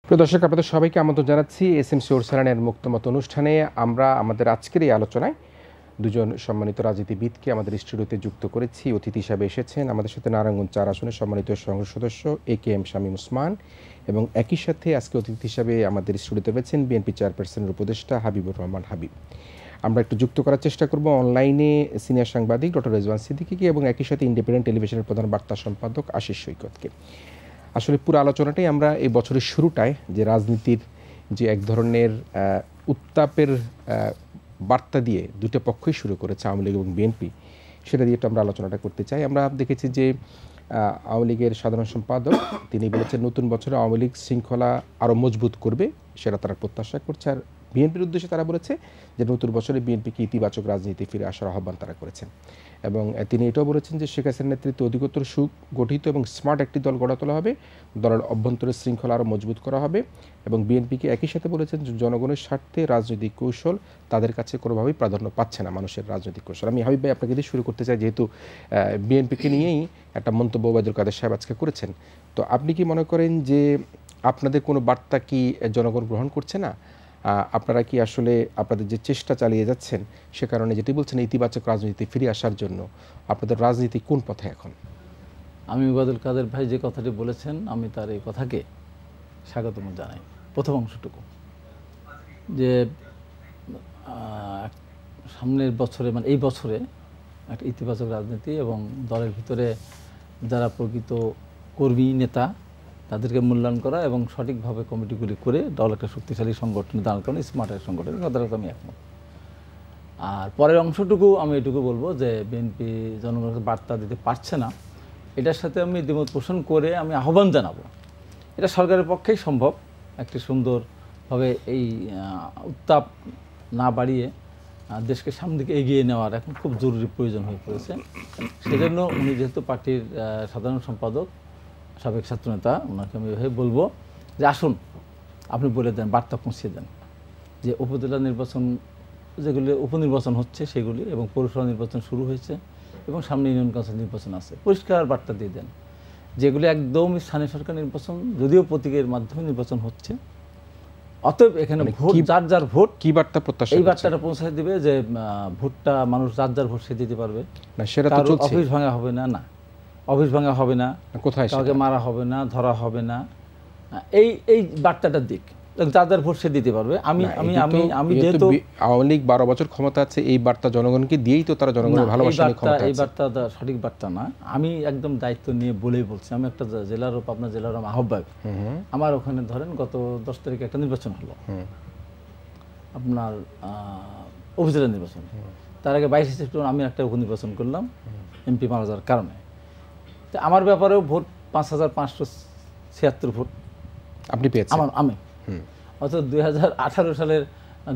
প্রিয় দর্শক, আপনাদের সবাইকে আমন্ত্রণ জানাচ্ছি এসএমসি ওরসালানের মুক্তমত অনুষ্ঠানে। আমরা আমাদের আজকের এই আলোচনায় দুজন সম্মানিত রাজনীতিবিদকে আমাদের স্টুডিওতে যুক্ত করেছি। অতিথি হিসাবে এসেছেন আমাদের সাথে নারায়ণগঞ্জ 4 আসনের সম্মানিত সংসদ সদস্য AKM শামীম ওসমান, এবং একই সাথে আজকে অতিথি হিসাবে আমাদের স্টুডিওতে রয়েছেন বিএনপি চেয়ারপারসনের উপদেষ্টা হাবিবুর রহমান হাবিব। আমরা একটু যুক্ত করার চেষ্টা করব অনলাইনে সিনিয়র সাংবাদিক ডক্টর রেজওয়ান সিদ্দিকীকে এবং একই সাথে ইন্ডিপেন্ডেন্ট টেলিভিশনের প্রধান বার্তা সম্পাদক আশিস সৈকতকে। আসলে পুরো আলোচনাটাই আমরা এই বছরের শুরুটায় যে রাজনীতির যে এক ধরনের উত্তাপের বার্তা দিয়ে দুটো পক্ষই শুরু করেছে, আওয়ামী লীগ এবং বিএনপি, সেটা দিয়ে একটু আমরা আলোচনাটা করতে চাই। আমরা দেখেছি যে আওয়ামী লীগের সাধারণ সম্পাদক তিনি বলেছেন নতুন বছরে আওয়ামী লীগ শৃঙ্খলা আরও মজবুত করবে, সেটা তারা প্রত্যাশা করছে। আর বিএনপির উদ্দেশ্যে তারা বলেছে যে নতুন বছরে বিএনপিকে ইতিবাচক রাজনীতি ফিরে আসার আহ্বান তারা করেছেন। এবং তিনি এটাও বলেছেন যে শেখ হাসিনার নেতৃত্বে অধিকতর সুগঠিত এবং স্মার্ট একটি দল গড়ে তোলা হবে, দলের অভ্যন্তরের শৃঙ্খলা আরও মজবুত করা হবে। এবং বিএনপিকে একই সাথে বলেছেন যে জনগণের স্বার্থে রাজনৈতিক কৌশল তাদের কাছে কোনোভাবেই প্রাধান্য পাচ্ছে না, মানুষের রাজনৈতিক কৌশল। আমি হাবিব ভাই আপনাকে দিয়ে শুরু করতে চাই, যেহেতু বিএনপিকে নিয়েই একটা মন্তব্য ওবায়দুল কাদের সাহেব আজকে করেছেন। তো আপনি কি মনে করেন যে আপনাদের কোনো বার্তা কি জনগণ গ্রহণ করছে না? আপনারা কি আসলে আপনাদের যে চেষ্টা চালিয়ে যাচ্ছেন সে কারণে যেটি বলছেন ইতিবাচক রাজনীতি ফিরে আসার জন্য আপনাদের রাজনীতি কোন পথে এখন? আমি ওবায়দুল কাদের ভাই যে কথাটি বলেছেন আমি তার এই কথাকে স্বাগতম জানাই। প্রথম অংশটুকু যে সামনের বছরে মানে এই বছরে একটা ইতিবাচক রাজনীতি এবং দলের ভিতরে যারা প্রকৃত কর্মী নেতা তাদেরকে মূল্যায়ন করা এবং সঠিকভাবে কমিটিগুলি করে দল একটা শক্তিশালী সংগঠনে দাঁড় করানো, স্মার্ট একটা সংগঠনের কথাটা আমি একমত। আর পরের অংশটুকু আমি এটুকু বলবো যে বিএনপি জনগণকে বার্তা দিতে পারছে না, এটার সাথে আমি দ্বিমত পোষণ করে আমি আহ্বান জানাবো এটা সরকারের পক্ষেই সম্ভব একটি সুন্দরভাবে এই উত্তাপ না বাড়িয়ে দেশকে সামনের দিকে এগিয়ে নেওয়ার এখন খুব জরুরি প্রয়োজন হয়ে পড়েছে। সেজন্য উনি যেহেতু পার্টির সাধারণ সম্পাদক, সাবেক ছাত্রনেতা, ওনাকে আমি এভাবে বলবো যে আসুন আপনি বলে দেন, বার্তা পৌঁছে দেন যে উপজেলা নির্বাচন যেগুলি উপনির্বাচন হচ্ছে সেগুলি এবং পৌরসভা নির্বাচন শুরু হয়েছে এবং সামনে ইউনিয়ন কাউন্সিল নির্বাচন আছে, পরিষ্কার বার্তা দিয়ে দেন যেগুলি একদম স্থানীয় সরকার নির্বাচন, যদিও প্রতীকের মাধ্যমে নির্বাচন হচ্ছে, অতএব এখানে ভোট যার যার ভোট, কি বার্তা প্রত্যাশা এই বার্তাটা পৌঁছায় দিবে যে ভোটটা মানুষ যার যার ভোট সে দিতে পারবে না, সেটা তো চলছে। অফিস ভাঙা হবে না, না অফিস ভাঙা হবে না, কোথায় কাউকে মারা হবে না, ধরা হবে না, এই বার্তাটার দিক যার যার ভোট সে দিতে পারবে। আমি আমি আমি আমি যেহেতু আওয়ামী লীগ 12 বছর ক্ষমতা আছে, এই বার্তা জনগণকে দিয়েই তো তারা জনগণের ভালোবাসা নিয়ে ক্ষমতা আছে। এই বার্তা সঠিক বার্তা না, আমি একদম দায়িত্ব নিয়ে বলেই বলছি। আমি একটা জেলার পাবনা জেলার আহ্বায়ক, আমার ওখানে ধরেন গত 10 তারিখে একটা নির্বাচন হলো, আপনার উপজেলা নির্বাচন। তার আগে 22 সেপ্টেম্বর আমি একটা উপনির্বাচন করলাম এমপি মারা যাওয়ার কারণে। তো আমার ব্যাপারেও ভোট 5576 ভোট আপনি পেয়েছেন, আমি অর্থাৎ 2018 সালের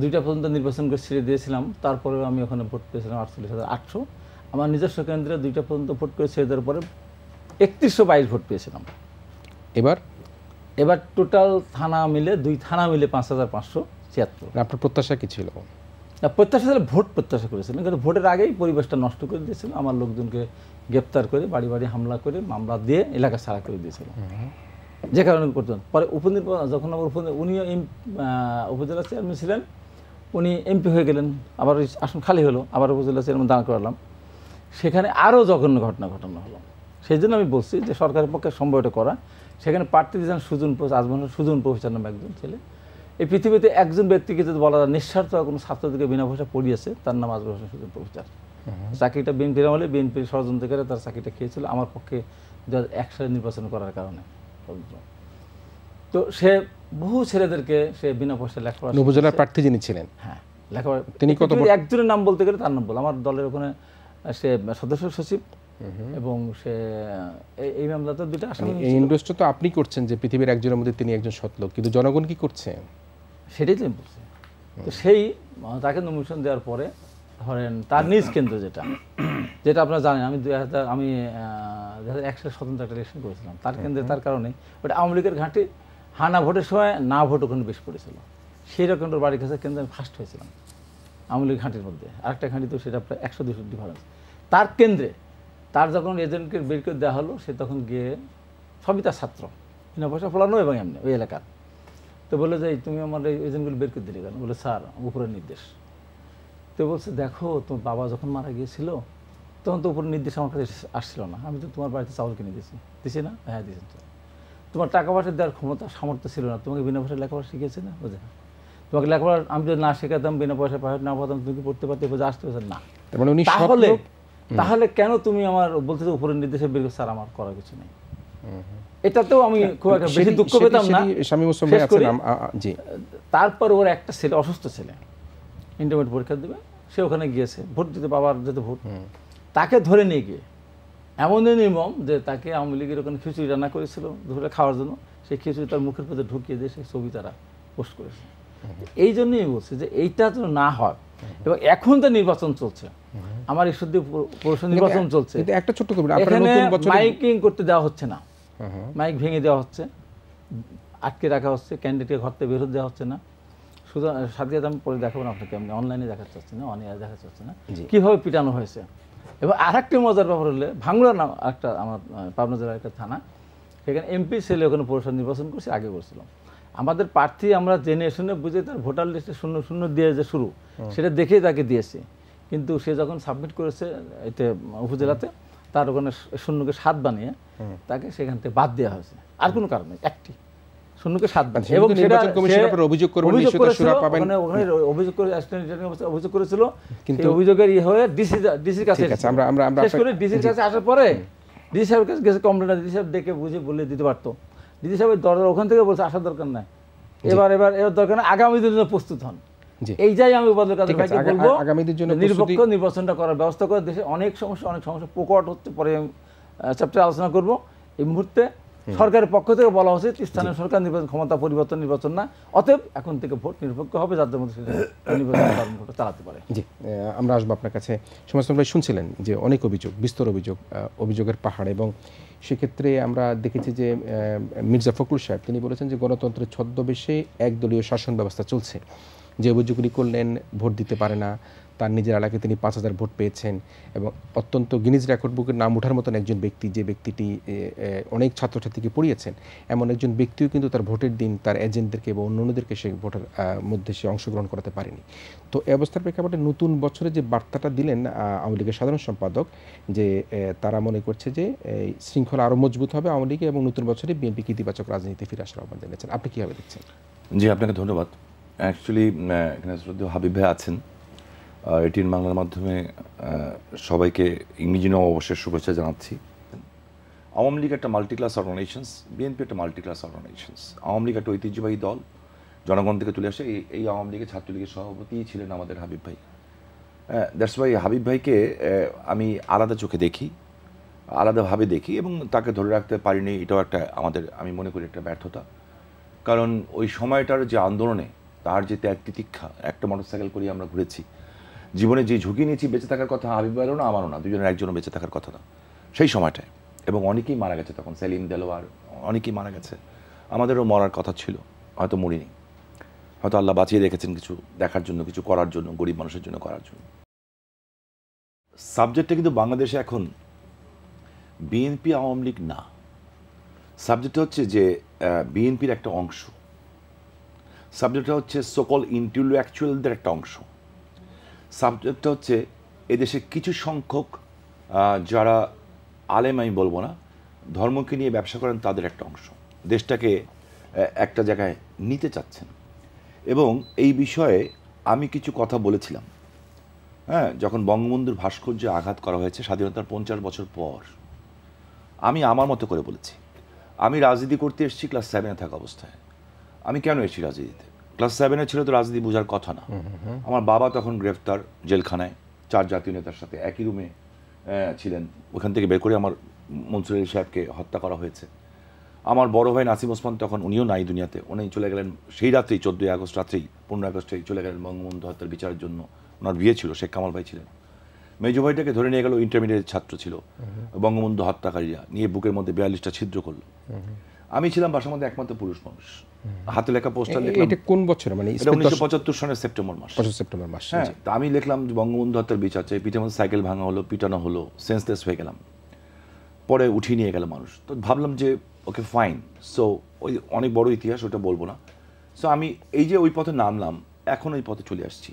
2টা পর্যন্ত নির্বাচন করে ছেড়ে দিয়েছিলাম, তারপরেও আমি ওখানে ভোট পেয়েছিলাম 48,800। আমার নিজস্ব কেন্দ্রে 2টা পর্যন্ত ভোট করে ছেড়ে দেওয়ার পরে 3122 ভোট পেয়েছিলাম। এবার টোটাল থানা মিলে 2 থানা মিলে 5576। আপনার প্রত্যাশা কি ছিল? প্রত্যাশা ছিল ভোট প্রত্যাশা করেছিলেন, কিন্তু ভোটের আগেই পরিবেশটা নষ্ট করে দিয়েছিল, আমার লোকজনকে গ্রেপ্তার করে বাড়ি বাড়ি হামলা করে মামলা দিয়ে এলাকা ছাড়া করে দিয়েছিল, যে কারণে করতেন। পরে উপনির্বাচন যখন আমার উনিও উপজেলা চেয়ারম্যান ছিলেন, উনি এমপি হয়ে গেলেন, আবার আসন খালি হলো, আবার উপজেলা চেয়ারম্যান দাঁড় করালাম, সেখানে আরও জঘন্য ঘটনা ঘটানো হলো। সেই জন্য আমি বলছি যে সরকারের পক্ষে সম্ভব এটা করা। সেখানে প্রার্থী দিয়েছেন সুজন প্রফেসর নামে একজন ছেলে। এই পৃথিবীতে একজন ব্যক্তিকে যদি বলা যায় নিঃস্বার্থ কোনো ছাত্রদেরকে বিনা পয়সা পড়িয়েছে, তার নাম আজমল হোসেন সুজন প্রফেসর। চাকরিটা বিএনপির আমলে বিএনপির ষড়যন্ত্রকারী তার চাকরিটা খেয়েছিল আমার পক্ষে 2001 সালে নির্বাচন করার কারণে। তো সে বহু ছেলেদেরকে সে বিনা পয়সা লেখাপড়া, উপজেলার প্রার্থী যিনি ছিলেন, হ্যাঁ লেখাপড়া, তিনি কত একজনের নাম বলতে গেলে তার নাম বল, আমার দলের ওখানে সে সদস্য সচিব এবং সে এই মামলাতে 2টা আসামি। এই ইনভেস্ট তো আপনি করছেন যে পৃথিবীর একজনের মধ্যে তিনি একজন সৎ লোক, কিন্তু জনগণ কি করছে সেটাই তো আমি বলছি। তো সেই তাকে নমিনেশন দেওয়ার পরে ধরেন তার নিজ কেন্দ্র যেটা আপনারা জানেন, আমি 2001 সালে স্বতন্ত্র একটা ইলেকশন করেছিলাম তার কেন্দ্রে, তার কারণে ওটা আওয়ামী লীগের ঘাঁটি হানা ভোটের সময় না ভোট ওখানে বেশ পড়েছিল, সেই রকম বাড়ির কাছে কেন্দ্রে আমি ফার্স্ট হয়েছিলাম আওয়ামী লীগ ঘাঁটির মধ্যে। আরেকটা ঘাঁটি তো সেটা প্রায় 100-200 ডিফারেন্স। তার কেন্দ্রে তার যখন এজেন্টকে বের করে দেওয়া হলো, সে তখন গিয়ে সবই তার ছাত্র, বিনা পয়সা ফলানো এবং এমনি ওই এলাকার তো বলে যে তুমি আমার এই এজেন্টগুলো বের করে দিলে কেন? বলে স্যার উপরের নির্দেশ। তো বলছে দেখো তোমার বাবা যখন মারা গিয়েছিল তখন তো উপরের নির্দেশ আমার কাছে আসছিল না, আমি তো তোমার বাড়িতে চাউল কিনে দিয়েছি, দিছি না? হ্যাঁ দিয়েছেন। তোমার টাকা পয়সা দেওয়ার ক্ষমতা সামর্থ্য ছিল না, তোমাকে বিনা পয়সায় লেখাপড়া শিখেছে না? বোঝে তোমাকে লেখাপড়া আমি যদি না শেখাতাম, বিনা পয়সা পাঠাতে না পারতাম, তুমি কি পড়তে পারতে? বোঝা আসতে পারছে না। তাহলে কেন তুমি আমার বলতে উপরের নির্দেশে বের করে? স্যার আমার করার কিছু নেই। এটাতেও আমি খুব একটা বেশি দুঃখ পেতাম না। তারপর ওর একটা ছেলে, অসুস্থ ছেলে, ইন্টারমিডিয়েট পরীক্ষা দেবে, সে ওখানে গিয়েছে ভোট দিতে, বাবার যেতে ভোট, তাকে ধরে নিয়ে গিয়ে এমন নির্মম যে তাকে আওয়ামী লীগের ওখানে খিচুড়ি রান্না করেছিল দুপুরে খাওয়ার জন্য, সেই খিচুড়ি তার মুখের মধ্যে ঢুকিয়ে দিয়ে সেই ছবি তারা পোস্ট করেছে। এই জন্যই বলছি যে এইটা তো না হয়। এবং এখন তো নির্বাচন চলছে, আমার ঈশ্বরদী পৌরসভা নির্বাচন চলছে, একটা ছোট্ট এখানে মাইকিং করতে দেওয়া হচ্ছে না, মাইক ভেঙে দেওয়া হচ্ছে, আটকে রাখা হচ্ছে, ক্যান্ডিডেটকে ঘর থেকে বের হতে দেওয়া হচ্ছে না। শুধু সাথে আমি পরে দেখাবো না আপনাকে, আমি অনলাইনে দেখাতে চাচ্ছি না, অনলাইনে দেখাতে চাচ্ছি না কীভাবে পিটানো হয়েছে। এবং আর একটা মজার ব্যাপার হলে ভাঙড়া নাম একটা আমার পাবনা জেলার একটা থানা, সেখানে এমপি ছেলে ওখানে পৌরসভা নির্বাচন করছে, আগে করছিলাম। আমাদের প্রার্থী আমরা জেনে শুনে বুঝে তার ভোটার লিস্টে 0-0 দিয়ে যে শুরু, সেটা দেখেই তাকে দিয়েছে। কিন্তু সে যখন সাবমিট করেছে এতে উপজেলাতে, তার ওখানে 0কে 7 বানিয়ে তাকে সেখান থেকে বাদ দেওয়া হয়েছে, আর কোনো কারণ নেই, একটি 0কে 7 বানিয়ে। এবং সেটা অভিযোগ করেছিল, কিন্তু অভিযোগের হয়ে ডিসির কাছে, ডিসির কাছে আসার পরে ডিসি সাহেবের কাছে গেছে কমপ্লেন, ডিসি সাহেব দেখে বুঝে বলে দিতে পারতো। ডিসি সাহেবের দরজা ওখান থেকে বলছে আসার দরকার নাই, এবার দরকার নাই, আগামী দিনের জন্য প্রস্তুত হন। এই যাই আমি বলবো নিরপেক্ষ নির্বাচনটা করার ব্যবস্থা করে। দেশে অনেক সমস্যা প্রকট হচ্ছে, পরে চ্যাপ্টারে আলোচনা করবো। এই মুহূর্তে সরকারের পক্ষ থেকে বলা হচ্ছে স্থানীয় সরকার নির্বাচন ক্ষমতা পরিবর্তন নির্বাচন না, অতএব এখন থেকে ভোট নিরপেক্ষ হবে, যাদের মধ্যে নির্বাচন চালাতে পারে। জি, আমরা আসবো আপনার কাছে। সমস্ত ভাই শুনছিলেন যে অনেক অভিযোগ, বিস্তর অভিযোগের পাহাড়, এবং সেক্ষেত্রে আমরা দেখেছি যে মির্জা ফখরুল সাহেব তিনি বলেছেন যে গণতন্ত্রের ছদ্মবেশে একদলীয় শাসন ব্যবস্থা চলছে। যে অভিযোগগুলি করলেন, ভোট দিতে পারে না, তার নিজের এলাকায় তিনি 5000 ভোট পেয়েছেন, এবং অত্যন্ত গিনিজ রেকর্ড বুকের নাম ওঠার মতন একজন ব্যক্তি, যে ব্যক্তিটি অনেক ছাত্রছাত্রীকে পড়িয়েছেন, এমন একজন ব্যক্তিও কিন্তু তার ভোটের দিন তার এজেন্টদেরকে এবং অন্যদেরকে সে ভোটের মধ্যে সে অংশগ্রহণ করাতে পারেনি। তো এই অবস্থার প্রেক্ষাপটে নতুন বছরে যে বার্তাটা দিলেন আওয়ামী লীগের সাধারণ সম্পাদক, যে তারা মনে করছে যে শৃঙ্খলা আরও মজবুত হবে আওয়ামী লীগে, এবং নতুন বছরে বিএনপি ইতিবাচক রাজনীতি ফিরে আসার আহ্বান জানিয়েছেন, আপনি কীভাবে দেখছেন? জি, আপনাকে ধন্যবাদ। অ্যাকচুয়ালি এখানে শ্রদ্ধেয় হাবিব ভাই আছেন, এটিএন বাংলার মাধ্যমে সবাইকে ইংরেজি নববর্ষের শুভেচ্ছা জানাচ্ছি। আওয়ামী লীগ একটা মাল্টি ক্লাস অর্গানাইজেশনস, বিএনপি একটা multi class organisations. Awami League একটা ঐতিহ্যবাহী দল, জনগণ থেকে তুলে আসে। এই আওয়ামী লীগের ছাত্রলীগের সভাপতিই ছিলেন আমাদের হাবিব ভাই। দ্যাটস ওয়াই হাবিব ভাইকে আমি আলাদা চোখে দেখি, আলাদাভাবে দেখি, এবং তাকে ধরে রাখতে পারিনি, এটাও একটা আমাদের, আমি মনে করি একটা ব্যর্থতা। কারণ ওই সময়টার যে আন্দোলনে তার যে ত্যাগ তিতিক্ষা, একটা মোটরসাইকেল করে আমরা ঘুরেছি, জীবনে যে ঝুঁকি নিয়েছি, বেঁচে থাকার কথা হাবিব ভাইয়েরও না, আমারও না, দুজনের একজনও বেঁচে থাকার কথা না সেই সময়টায়। এবং অনেকেই মারা গেছে তখন, সেলিম, দেলোয়ার, অনেকেই মারা গেছে। আমাদেরও মরার কথা ছিল, হয়তো মরিনি, হয়তো আল্লাহ বাঁচিয়ে রেখেছেন কিছু দেখার জন্য, কিছু করার জন্য, গরিব মানুষের জন্য করার জন্য। সাবজেক্টটা কিন্তু বাংলাদেশে এখন বিএনপি আওয়ামী লীগ না, সাবজেক্টটা হচ্ছে যে বিএনপির একটা অংশ, সাবজেক্টটা হচ্ছে সকল ইন্টেলেকচুয়ালদের একটা অংশ, সাবজেক্টটা হচ্ছে এদেশে কিছু সংখ্যক যারা আলেম, আমি বলবো না, ধর্মকে নিয়ে ব্যবসা করেন, তাদের একটা অংশ দেশটাকে একটা জায়গায় নিতে চাচ্ছেন। এবং এই বিষয়ে আমি কিছু কথা বলেছিলাম, হ্যাঁ, যখন বঙ্গবন্ধুর ভাস্কর্যে আঘাত করা হয়েছে স্বাধীনতার 50 বছর পর। আমি আমার মতো করে বলেছি, আমি রাজনীতি করতে এসেছি ক্লাস 7-এ থাকা অবস্থায়। আমি কেন এসেছি রাজনীতিতে? ক্লাস 7-এ ছিল তো রাজনীতি বোঝার কথা না। আমার বাবা তখন গ্রেফতার, জেলখানায়, 4 জাতীয় নেতার সাথে একই রুমে ছিলেন। ওখান থেকে বের করে আমার মনসুর আলী সাহেবকে হত্যা করা হয়েছে। আমার বড় ভাই নাসিম ওসমান তখন, উনিও নাই দুনিয়াতে, উনি চলে গেলেন সেই রাত্রেই, 14 আগস্ট রাত্রেই, 15 আগস্টেই চলে গেলেন বঙ্গবন্ধু হত্যার বিচারের জন্য। ওনার বিয়ে ছিল, শেখ কামাল ভাই ছিলেন। মেজো ভাইটাকে ধরে নিয়ে গেল, ইন্টারমিডিয়েট ছাত্র ছিল, বঙ্গবন্ধু হত্যাকারীরা নিয়ে বুকের মধ্যে 42টা ছিদ্র করলো। আমি ছিলাম বাসার মধ্যে একমাত্র পুরুষ মানুষ, হাতে লেখা পোস্টার লিখলাম। এটা কোন বছর? মানে 1975 সনের সেপ্টেম্বর মাস। সেপ্টেম্বর মাস। হ্যাঁ, তা আমি লিখলাম যে বঙ্গবন্ধু হত্যার বিচার চাই। পিঠের মধ্যে সাইকেল ভাঙা হলো, পিটানো হলো, সেন্সলেস হয়ে গেলাম। পরে উঠিয়ে নিয়ে গেল মানুষ। তো ভাবলাম যে ওকে ফাইন, সো ওই অনেক বড় ইতিহাস, ওটা বলবো না। সো আমি এই যে ওই পথে নামলাম, এখন ওই পথে চলে আসছি।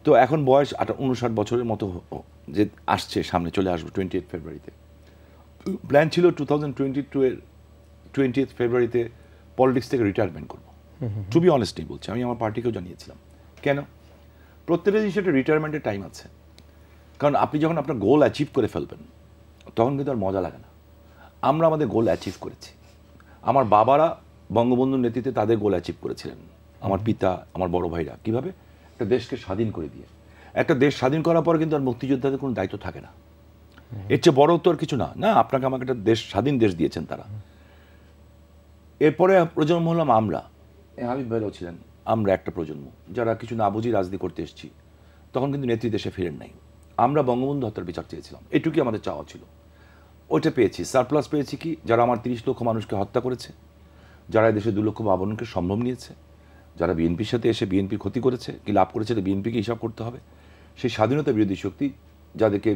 তো এখন বয়স 59 বছরের মতো যে আসছে, সামনে চলে আসবো 28 ফেব্রুয়ারিতে। প্ল্যান ছিল 2022 এর 20 ফেব্রুয়ারিতে পলিটিক্স থেকে রিটায়ারমেন্ট করবো। টু বি অনেস্টলি বলছি, আমি আমার পার্টিকেও জানিয়েছিলাম। কেন? প্রত্যেকটা জিনিস একটা রিটায়ারমেন্টের টাইম আছে। কারণ আপনি যখন আপনার গোল অ্যাচিভ করে ফেলবেন তখন কিন্তু আর মজা লাগে না। আমরা আমাদের গোল অ্যাচিভ করেছি। আমার বাবারা বঙ্গবন্ধুর নেতৃত্বে তাদের গোল অ্যাচিভ করেছিলেন, আমার পিতা, আমার বড় ভাইরা। কিভাবে? একটা দেশকে স্বাধীন করে দিয়ে। একটা দেশ স্বাধীন করার পর কিন্তু আর মুক্তিযোদ্ধাদের কোনো দায়িত্ব থাকে না। এর চেয়ে বড় তো আর কিছু না। না, আপনাকে আমাকে একটা দেশ, স্বাধীন দেশ দিয়েছেন তারা। এরপরে প্রজন্ম হলাম আমরা, হাবিব ভাইরাও ছিলেন, আমরা একটা প্রজন্ম যারা কিছু না বুঝি রাজনীতি করতে এসেছি। তখন কিন্তু নেত্রী দেশে ফিরেন নাই। আমরা বঙ্গবন্ধু হত্যার বিচার চেয়েছিলাম, এটুকুই আমাদের চাওয়া ছিল। ওইটা পেয়েছি। সারপ্লাস পেয়েছি কি? যারা আমার 30 লক্ষ মানুষকে হত্যা করেছে, যারা দেশে 2 লক্ষ মা-বোনকে সম্ভব নিয়েছে, যারা বিএনপির সাথে এসে বিএনপির ক্ষতি করেছে, কি লাভ করেছে, বিএনপিকে হিসাব করতে হবে। সেই স্বাধীনতা বিরোধী শক্তি যাদেরকে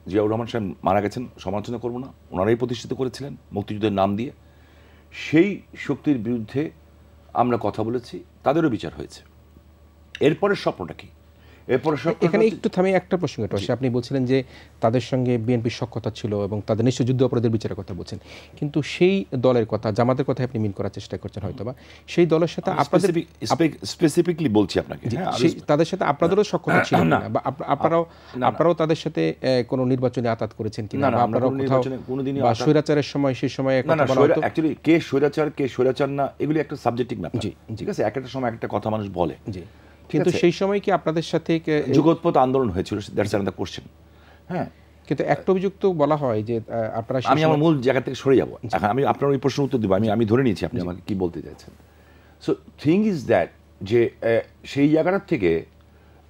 জিয়াউর রহমান সাহেব মারা গেছেন, সমালোচনা করবো না, ওনারাই প্রতিষ্ঠিত করেছিলেন মুক্তিযুদ্ধের নাম দিয়ে। সেই শক্তির বিরুদ্ধে আমরা কথা বলেছি, তাদেরও বিচার হয়েছে। এরপরের স্বপ্নটা কি? এখানে একটু থামি একটা প্রশ্ন এটা আসে। আপনি বলছিলেন যে তাদের সঙ্গে বিএনপির সখ্যতা ছিল এবং তাদের নিশ্চয় যুদ্ধ অপরাধের বিচারের কথা বলছেন, কিন্তু সেই দলের কথা, জামাতের কথা আপনি মিন করার চেষ্টা করছেন হয়তোবা, সেই দলের সাথে আপনাদের স্পেসিফিকলি বলছি আপনাকে, তাদের সাথে আপনাদেরও সখ্যতা ছিল না, বা আপনারাও তাদের সাথে কোনো নির্বাচনে আঘাত করেছেন কিনা, বা আপনারাও কোথাও বা স্বৈরাচারের সময় সেই সময় অ্যাকচুয়ালি কে স্বৈরাচার কে স্বৈরাচার না, এগুলি একটা সাবজেক্টিভ ব্যাপার। ঠিক আছে, একটা সময় একটা কথা মানুষ বলে, কিন্তু সেই সময় কি আপনাদের সাথে যুগোৎপত্য আন্দোলন হয়েছিল? That's another question. হ্যাঁ, কিন্তু একটা অভিযোগ তো বলা হয় যে আপনারা, আমি আমার মূল জায়গা থেকে সরে যাবো। এখন আমি আপনার ওই প্রশ্ন উত্তর দেবো। আমি ধরে নিয়েছি আপনি আমাকে কি বলতে চাইছেন। সো থিং ইজ দ্যাট, যে সেই জায়গাটার থেকে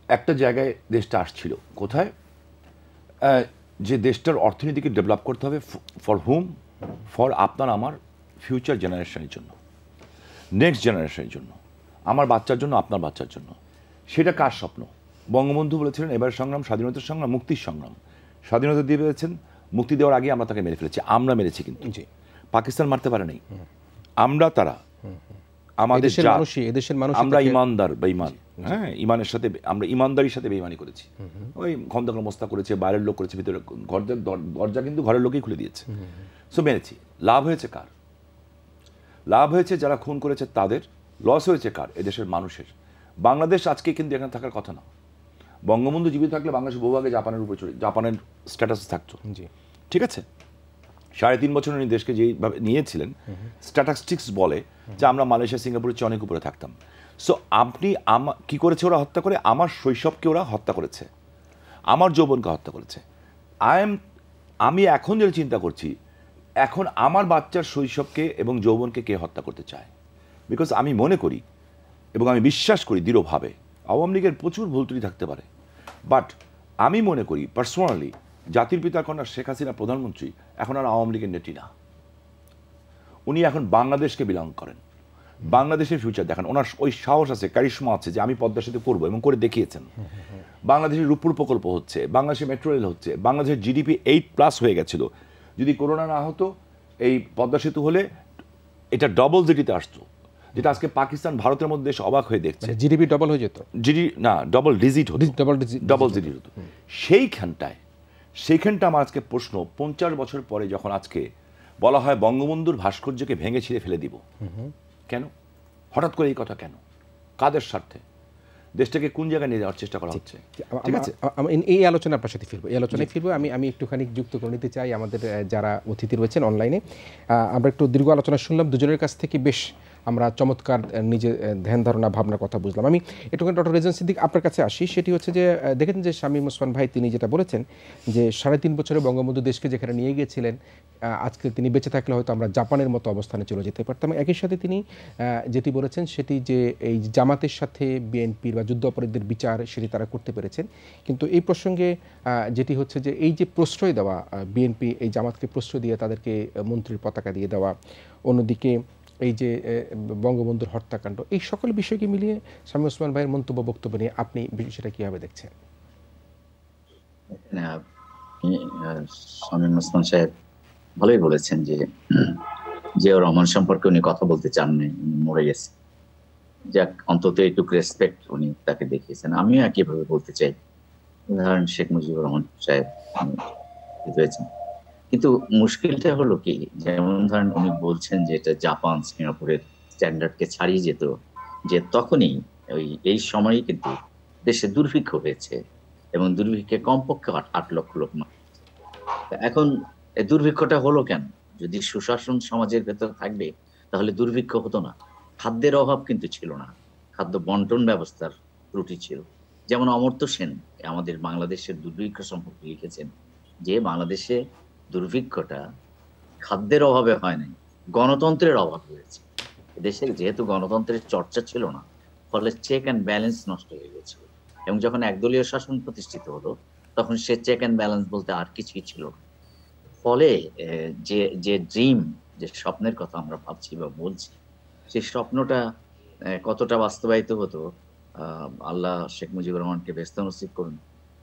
একটা জায়গায় দেশটা আসছিল। কোথায়? যে দেশটার অর্থনীতিকে ডেভেলপ করতে হবে। For hmm? ফর আপনার আমার ফিউচার জেনারেশনের জন্য, নেক্সট জেনারেশনের জন্য, আমার বাচ্চার জন্য, আপনার বাচ্চার জন্য। সেটা কার স্বপ্ন? বঙ্গবন্ধু বলেছিলেন এবার সংগ্রাম স্বাধীনতার সংগ্রাম, মুক্তির সংগ্রাম। স্বাধীনতা দিয়ে পেয়েছেন, মুক্তি দেওয়ার আগে আমরা তাকে মেরে ফেলেছি। আমরা মেরেছি, কিন্তু পাকিস্তান মারতে পারে নাই। আমরা, তারা, আমাদের আমরা ইমানদার বেঈমান। হ্যাঁ, ইমানের সাথে আমরা ইমানদারির সাথে বেঈমানি করেছি। ওই খন্দকার মোস্তা করেছে, বাইরের লোক করেছে, ভিতরে দরজা কিন্তু ঘরের লোকই খুলে দিয়েছে। সো মেরেছি। লাভ হয়েছে কার? লাভ হয়েছে যারা খুন করেছে তাদের। লস হয়েছে কার? এদেশের মানুষের। বাংলাদেশ আজকে কিন্তু এখানে থাকার কথা না। বঙ্গবন্ধু জীবিত থাকলে বাংলাদেশ বহুভাগে জাপানের উপরে জাপানের স্ট্যাটাস থাকতো। ঠিক আছে, 3.5 বছর উনি দেশকে যেভাবে নিয়েছিলেন, স্ট্যাটিস্টিক্স বলে যে আমরা মালয়েশিয়া, সিঙ্গাপুরের চেয়ে অনেক উপরে থাকতাম। সো আপনি কি করেছে ওরা? হত্যা করে আমার শৈশবকে ওরা হত্যা করেছে, আমার যৌবনকে হত্যা করেছে। আমি এখন যেটা চিন্তা করছি, এখন আমার বাচ্চার শৈশবকে এবং যৌবনকে কে হত্যা করতে চায়? বিকজ আমি মনে করি এবং আমি বিশ্বাস করি দৃঢ়ভাবে, আওয়ামী লীগের প্রচুর ভুল ত্রুটি থাকতে পারে, বাট আমি মনে করি পার্সোনালি, জাতির পিতার কন্যা শেখ হাসিনা প্রধানমন্ত্রী এখন আর আওয়ামী লীগের নেত্রী না। উনি এখন বাংলাদেশকে বিলং করেন, বাংলাদেশের ফিউচার দেখান। ওনার ওই সাহস আছে, কারিশমা আছে যে আমি পদ্মার সাথে করবো, এবং করে দেখিয়েছেন। বাংলাদেশের রূপপুর প্রকল্প হচ্ছে, বাংলাদেশের মেট্রো রেল হচ্ছে, বাংলাদেশের জিডিপি 8+ হয়ে গেছিল। যদি করোনা না হতো, এই পদ্মা সেতু হলে এটা ডবল জিডিতে আসতো, যেটা আজকে পাকিস্তান ভারতের মধ্যে দেশ অবাক হয়ে দেখছে। জিডিপি ডবল হয়ে যেত, না ডবল ডিজিট হতো, ডবল ডিজিট হতো। সেইখানটা আমার আজকে প্রশ্ন, 50 বছর পরে যখন আজকে বলা হয় বঙ্গবন্ধুর ভাস্কর্যকে ভেঙে ছিঁড়ে ফেলে দিব, কেন? হঠাৎ করে এই কথা কেন? কাদের স্বার্থে? দেশটাকে কোন জায়গায় নিয়ে যাওয়ার চেষ্টা করা হচ্ছে? ঠিক আছে, এই আলোচনা আপনার সাথে ফিরবো, এই আলোচনায় ফিরবো। আমি একটুখানি যুক্ত করে নিতে চাই আমাদের যারা অতিথি রয়েছেন অনলাইনে। আমরা একটু দীর্ঘ আলোচনা শুনলাম, দুজনের কাছ থেকে বেশ আমরা চমৎকার নিজে ধ্যান ধারণা ভাবনার কথা বুঝলাম। আমি একটুখানি ডক্টর রেজান সিদ্দিক আপনার কাছে আসি। সেটি হচ্ছে যে দেখেন যে শামীম ওসমান ভাই তিনি যেটা বলেছেন যে 3.5 বছরে বঙ্গবন্ধু দেশকে যেখানে নিয়ে গিয়েছিলেন, আজকে তিনি বেঁচে থাকলে হয়তো আমরা জাপানের মতো অবস্থানে চলে যেতে পারতাম। একই সাথে তিনি যেটি বলেছেন সেটি যে এই জামাতের সাথে বিএনপির বা যুদ্ধ অপরাধীদের বিচার সেটি তারা করতে পেরেছেন। কিন্তু এই প্রসঙ্গে যেটি হচ্ছে যে এই যে প্রশ্রয় দেওয়া, বিএনপি এই জামাতকে প্রশ্রয় দিয়ে তাদেরকে মন্ত্রীর পতাকা দিয়ে দেওয়া, অন্যদিকে এই যে বঙ্গবন্ধুর হত্যাকাণ্ড, এই সকল বিষয়কে মিলিয়ে শামীম ওসমান ভাইয়ের মন্তব্য বক্তব্য নিয়ে আপনি সেটা কীভাবে দেখছেন? শামীম ওসমান সাহেব ভালোই বলেছেন যে জিয়াউর রহমান সম্পর্কে উনি কথা বলতে চান নাই, উনি মরে গেছে। যাক, অন্তত একটু রেসপেক্ট উনি তাকে দেখিয়েছেন। আমিও একইভাবে বলতে চাই, ধরেন শেখ মুজিবুর রহমান সাহেব হয়েছেন, কিন্তু মুশকিলটা হলো কি, যেমন ধরেন উনি বলছেন যে এটা জাপান সিঙ্গাপুরের স্ট্যান্ডার্ডকে ছাড়িয়ে যেত, যে তখনই এই সময়ই কিন্তু দেশে দুর্ভিক্ষ হয়েছে, এবং দুর্ভিক্ষে কমপক্ষে 8 লক্ষ লোক মারা গেছে। এখন এই দুর্ভিক্ষটা হলো কেন? যদি সুশাসন সমাজের ভেতর থাকবে তাহলে দুর্ভিক্ষ হতো না। খাদ্যের অভাব কিন্তু ছিল না, খাদ্য বন্টন ব্যবস্থার ত্রুটি ছিল। যেমন অমর্ত্য সেন আমাদের বাংলাদেশের দুর্ভিক্ষ সম্পর্কে লিখেছেন যে বাংলাদেশে দুর্ভিক্ষটা খাদ্যের অভাবে হয় নাই, গণতন্ত্রের অভাব হয়েছে। দেশে যেহেতু গণতন্ত্রের চর্চা ছিল না, ফলে চেক অ্যান্ড ব্যালেন্স নষ্ট হয়ে গেছিল, এবং যখন একদলীয় শাসন প্রতিষ্ঠিত হলো তখন সে চেক অ্যান্ড ব্যালেন্স বলতে আর কিছুই ছিল না। ফলে যে যে ড্রিম, যে স্বপ্নের কথা আমরা ভাবছি বা বলছি, সেই স্বপ্নটা কতটা বাস্তবায়িত হতো, আল্লাহ শেখ মুজিবুর রহমানকে ব্যস্ত নসিব করুন,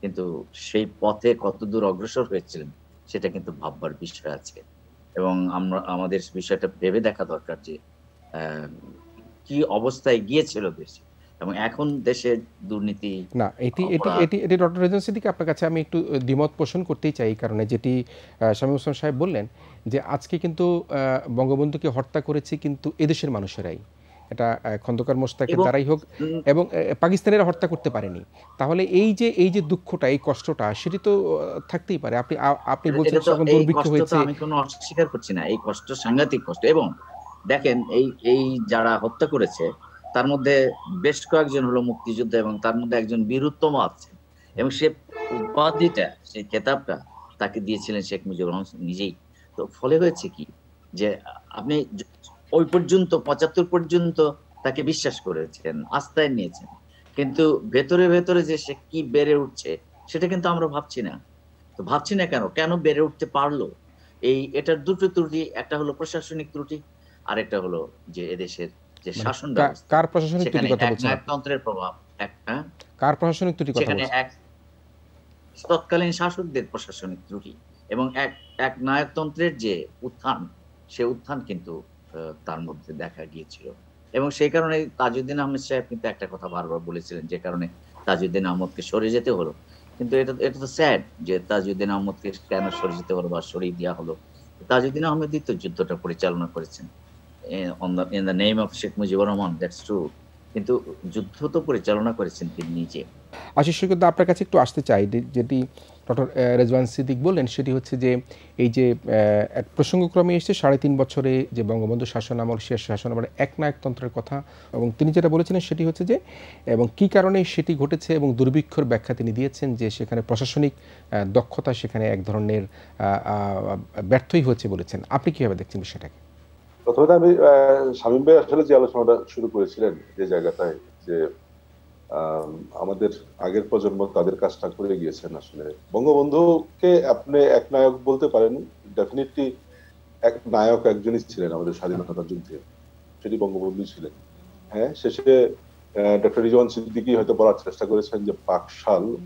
কিন্তু সেই পথে কতদূর অগ্রসর হয়েছিলেন সেটা কিন্তু ভাববার বিষয় আছে। এবং আমরা আমাদের বিষয়টা ভেবে দেখা দরকার যে কি অবস্থায় গিয়েছিল দেশ, এবং এখন দেশের দুর্নীতি, না, এটি এটি অপরাধ। এটি এটি ডক্টর রেজাউল সিদ্দিকী, আপনার কাছে আমি একটু দ্বিমত পোষণ করতেই চাই, এই কারণে যেটি শামীম ওসমান সাহেব বললেন যে আজকে কিন্তু বঙ্গবন্ধুকে হত্যা করেছে কিন্তু এদেশের মানুষেরাই, এটা খন্দকার মোশতাকের এবং দ্বারাই হোক, এবং পাকিস্তানিরা হত্যা করতে পারেনি। তাহলে এই যে দুঃখটা, এই কষ্টটা, সেটি তো থাকতেই পারে। আপনি বলছেন এটা তো, যখন এই দুর্ভিক্ষ কষ্ট তো হয়েছে। আমি কোনো অস্বীকার করছি না, এই কষ্ট সাংঘাতিক কষ্ট। এবং দেখেন, এই এই যারা হত্যা করেছে তার মধ্যে বেশ কয়েকজন হলো মুক্তিযোদ্ধা, এবং তার মধ্যে একজন বীরুত্তম আছেন, এবং সে উপাধিটা, সেই খেতাবটা তাকে দিয়েছিলেন শেখ মুজিবুর রহমান নিজেই। তো ফলে হয়েছে কি, যে আপনি ওই পর্যন্ত 75 পর্যন্ত তাকে বিশ্বাস করেছেন, আস্থায় নিয়েছেন, কিন্তু ভেতরে ভেতরে যে সে কি বেড়ে উঠছে সেটা কিন্তু আমরা ভাবছি না। তো ভাবছি না কেন, কেন বেড়ে উঠতে পারলো? এটার দুটো ত্রুটি, একটা হলো প্রশাসনিক ত্রুটি, আর একটা হলো যে এদেশের যে মানে শাসন ব্যবস্থা, কার প্রশাসনিক সেখানে ত্রুটির কথা বলছেন আপনি? একনায়কতন্ত্রের প্রভাব। কার প্রশাসনিক ত্রুটির কথা সেখানে বলছেন? তৎকালীন শাসকদের প্রশাসনিক ত্রুটি, এবং এক নায়কতন্ত্রের যে উত্থান, সে উত্থান কিন্তু তার মধ্যে দেখা গিয়েছিল। এবং সেই কারণে তাজউদ্দিন আহমেদ সাহেব কিন্তু একটা কথা বারবার বলেছিলেন, যে কারণে তাজউদ্দিন আহমদকে সরে যেতে হলো। কিন্তু এটা এটা তো স্যাড যে তাজউদ্দিন আহমদকে কেন সরে যেতে হলো বা সরিয়ে দেওয়া হলো। তাজউদ্দিন আহমেদই তো যুদ্ধটা পরিচালনা করেছেন in the name of Sheikh Mujibur Rahman, that's true, কিন্তু যুদ্ধ তো পরিচালনা করেছেন তিনি নিজে। আশিস সৈকত, আপনার কাছে একটু আসতে চাই, যেটি ডক্টর রেজওয়ান সিদ্দিক বললেন সেটি হচ্ছে যে এই যে এক প্রসঙ্গক্রমে এসেছে 3.5 বছরে যে বঙ্গবন্ধু শাসনামল, শেষ শাসনামলে একনায়কতন্ত্রের কথা, এবং তিনি যেটা বলেছিলেন সেটি হচ্ছে যে, এবং কি কারণে সেটি ঘটেছে এবং দুর্ভিক্ষর ব্যাখ্যা তিনি দিয়েছেন যে সেখানে প্রশাসনিক দক্ষতা সেখানে এক ধরনের ব্যর্থই হয়েছে বলেছেন। আপনি কীভাবে দেখছেন বিষয়টাকে? প্রথমত আমি শামীম ভাই আসলে যে আলোচনাটা শুরু করেছিলেন যে জায়গাটায়, যে আমাদের আগের প্রজন্ম তাদের কাজটা করে গিয়েছেন, আসলে বঙ্গবন্ধুকে আপনি এক নায়ক বলতে পারেন, ডেফিনেটলি এক নায়ক একজনই ছিলেন আমাদের স্বাধীনতা যুদ্ধে, সেটি বঙ্গবন্ধু ছিলেন। হ্যাঁ, শেষে ডক্টর রিজওয়ান সিদ্দিকী হয়তো বলার চেষ্টা করেছেন যে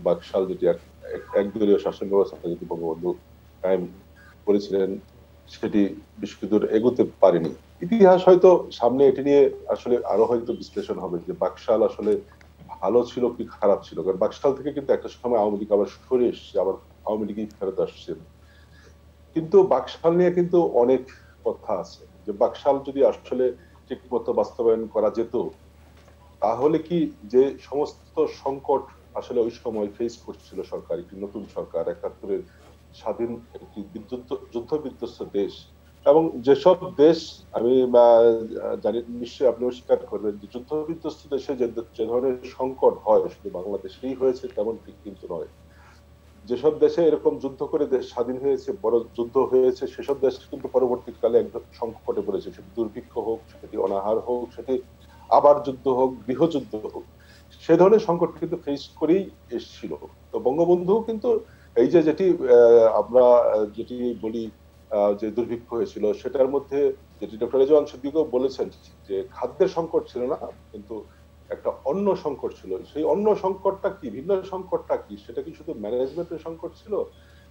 বাকশাল যেটি একদলীয় শাসন ব্যবস্থা যেটি বঙ্গবন্ধু কায়েম করেছিলেন, সেটি বেশি দূর এগোতে পারেনি। ইতিহাস হয়তো সামনে এটি নিয়ে আসলে আরো হয়তো বিশ্লেষণ হবে যে বাকশাল আসলে ভালো ছিল কি খারাপ ছিল, কারণ বাকশাল থেকে কিন্তু একটা সময় আওয়ামী লীগ আবার সরে এসছে, আবার আওয়ামী লীগই ফেরত আসছে। কিন্তু বাকশাল নিয়ে কিন্তু অনেক কথা আছে, যে বাকশাল যদি আসলে ঠিক মতো বাস্তবায়ন করা যেত, তাহলে কি যে সমস্ত সংকট আসলে ওই সময় ফেস করছিল সরকার, একটি নতুন সরকার, 71-এর স্বাধীন একটি যুদ্ধ বিধ্বস্ত দেশ, এবং যেসব দেশ আমি জানি, নিশ্চয়ই আপনিও স্বীকার করবেন যে যুদ্ধ বিধ্বস্ত দেশে যে ধরনের সংকট হয়, শুধু বাংলাদেশেই হয়েছে তেমন কিন্তু নয়। যেসব দেশে এরকম যুদ্ধ করে দেশ স্বাধীন হয়েছে, বড় যুদ্ধ হয়েছে, সেসব দেশ কিন্তু পরবর্তীকালে একদম সংকটে পড়েছে, সেটি দুর্ভিক্ষ হোক, সেটি অনাহার হোক, সেটি আবার যুদ্ধ হোক, গৃহযুদ্ধ হোক, সে ধরনের সংকট কিন্তু ফেস করেই এসেছিল। তো বঙ্গবন্ধু কিন্তু এই যে যেটি আমরা যেটি বলি যে দুর্ভিক্ষ হয়েছিল, সেটার মধ্যে যেটি ডক্টর রেজওয়ান সিদ্দিকীও বলেছেন যে খাদ্যের সংকট ছিল না, কিন্তু একটা অন্য সংকট ছিল। সেই অন্য সংকটটা কি, ভিন্ন সংকটটা কি, সেটা কি শুধু ম্যানেজমেন্টের সংকট ছিল,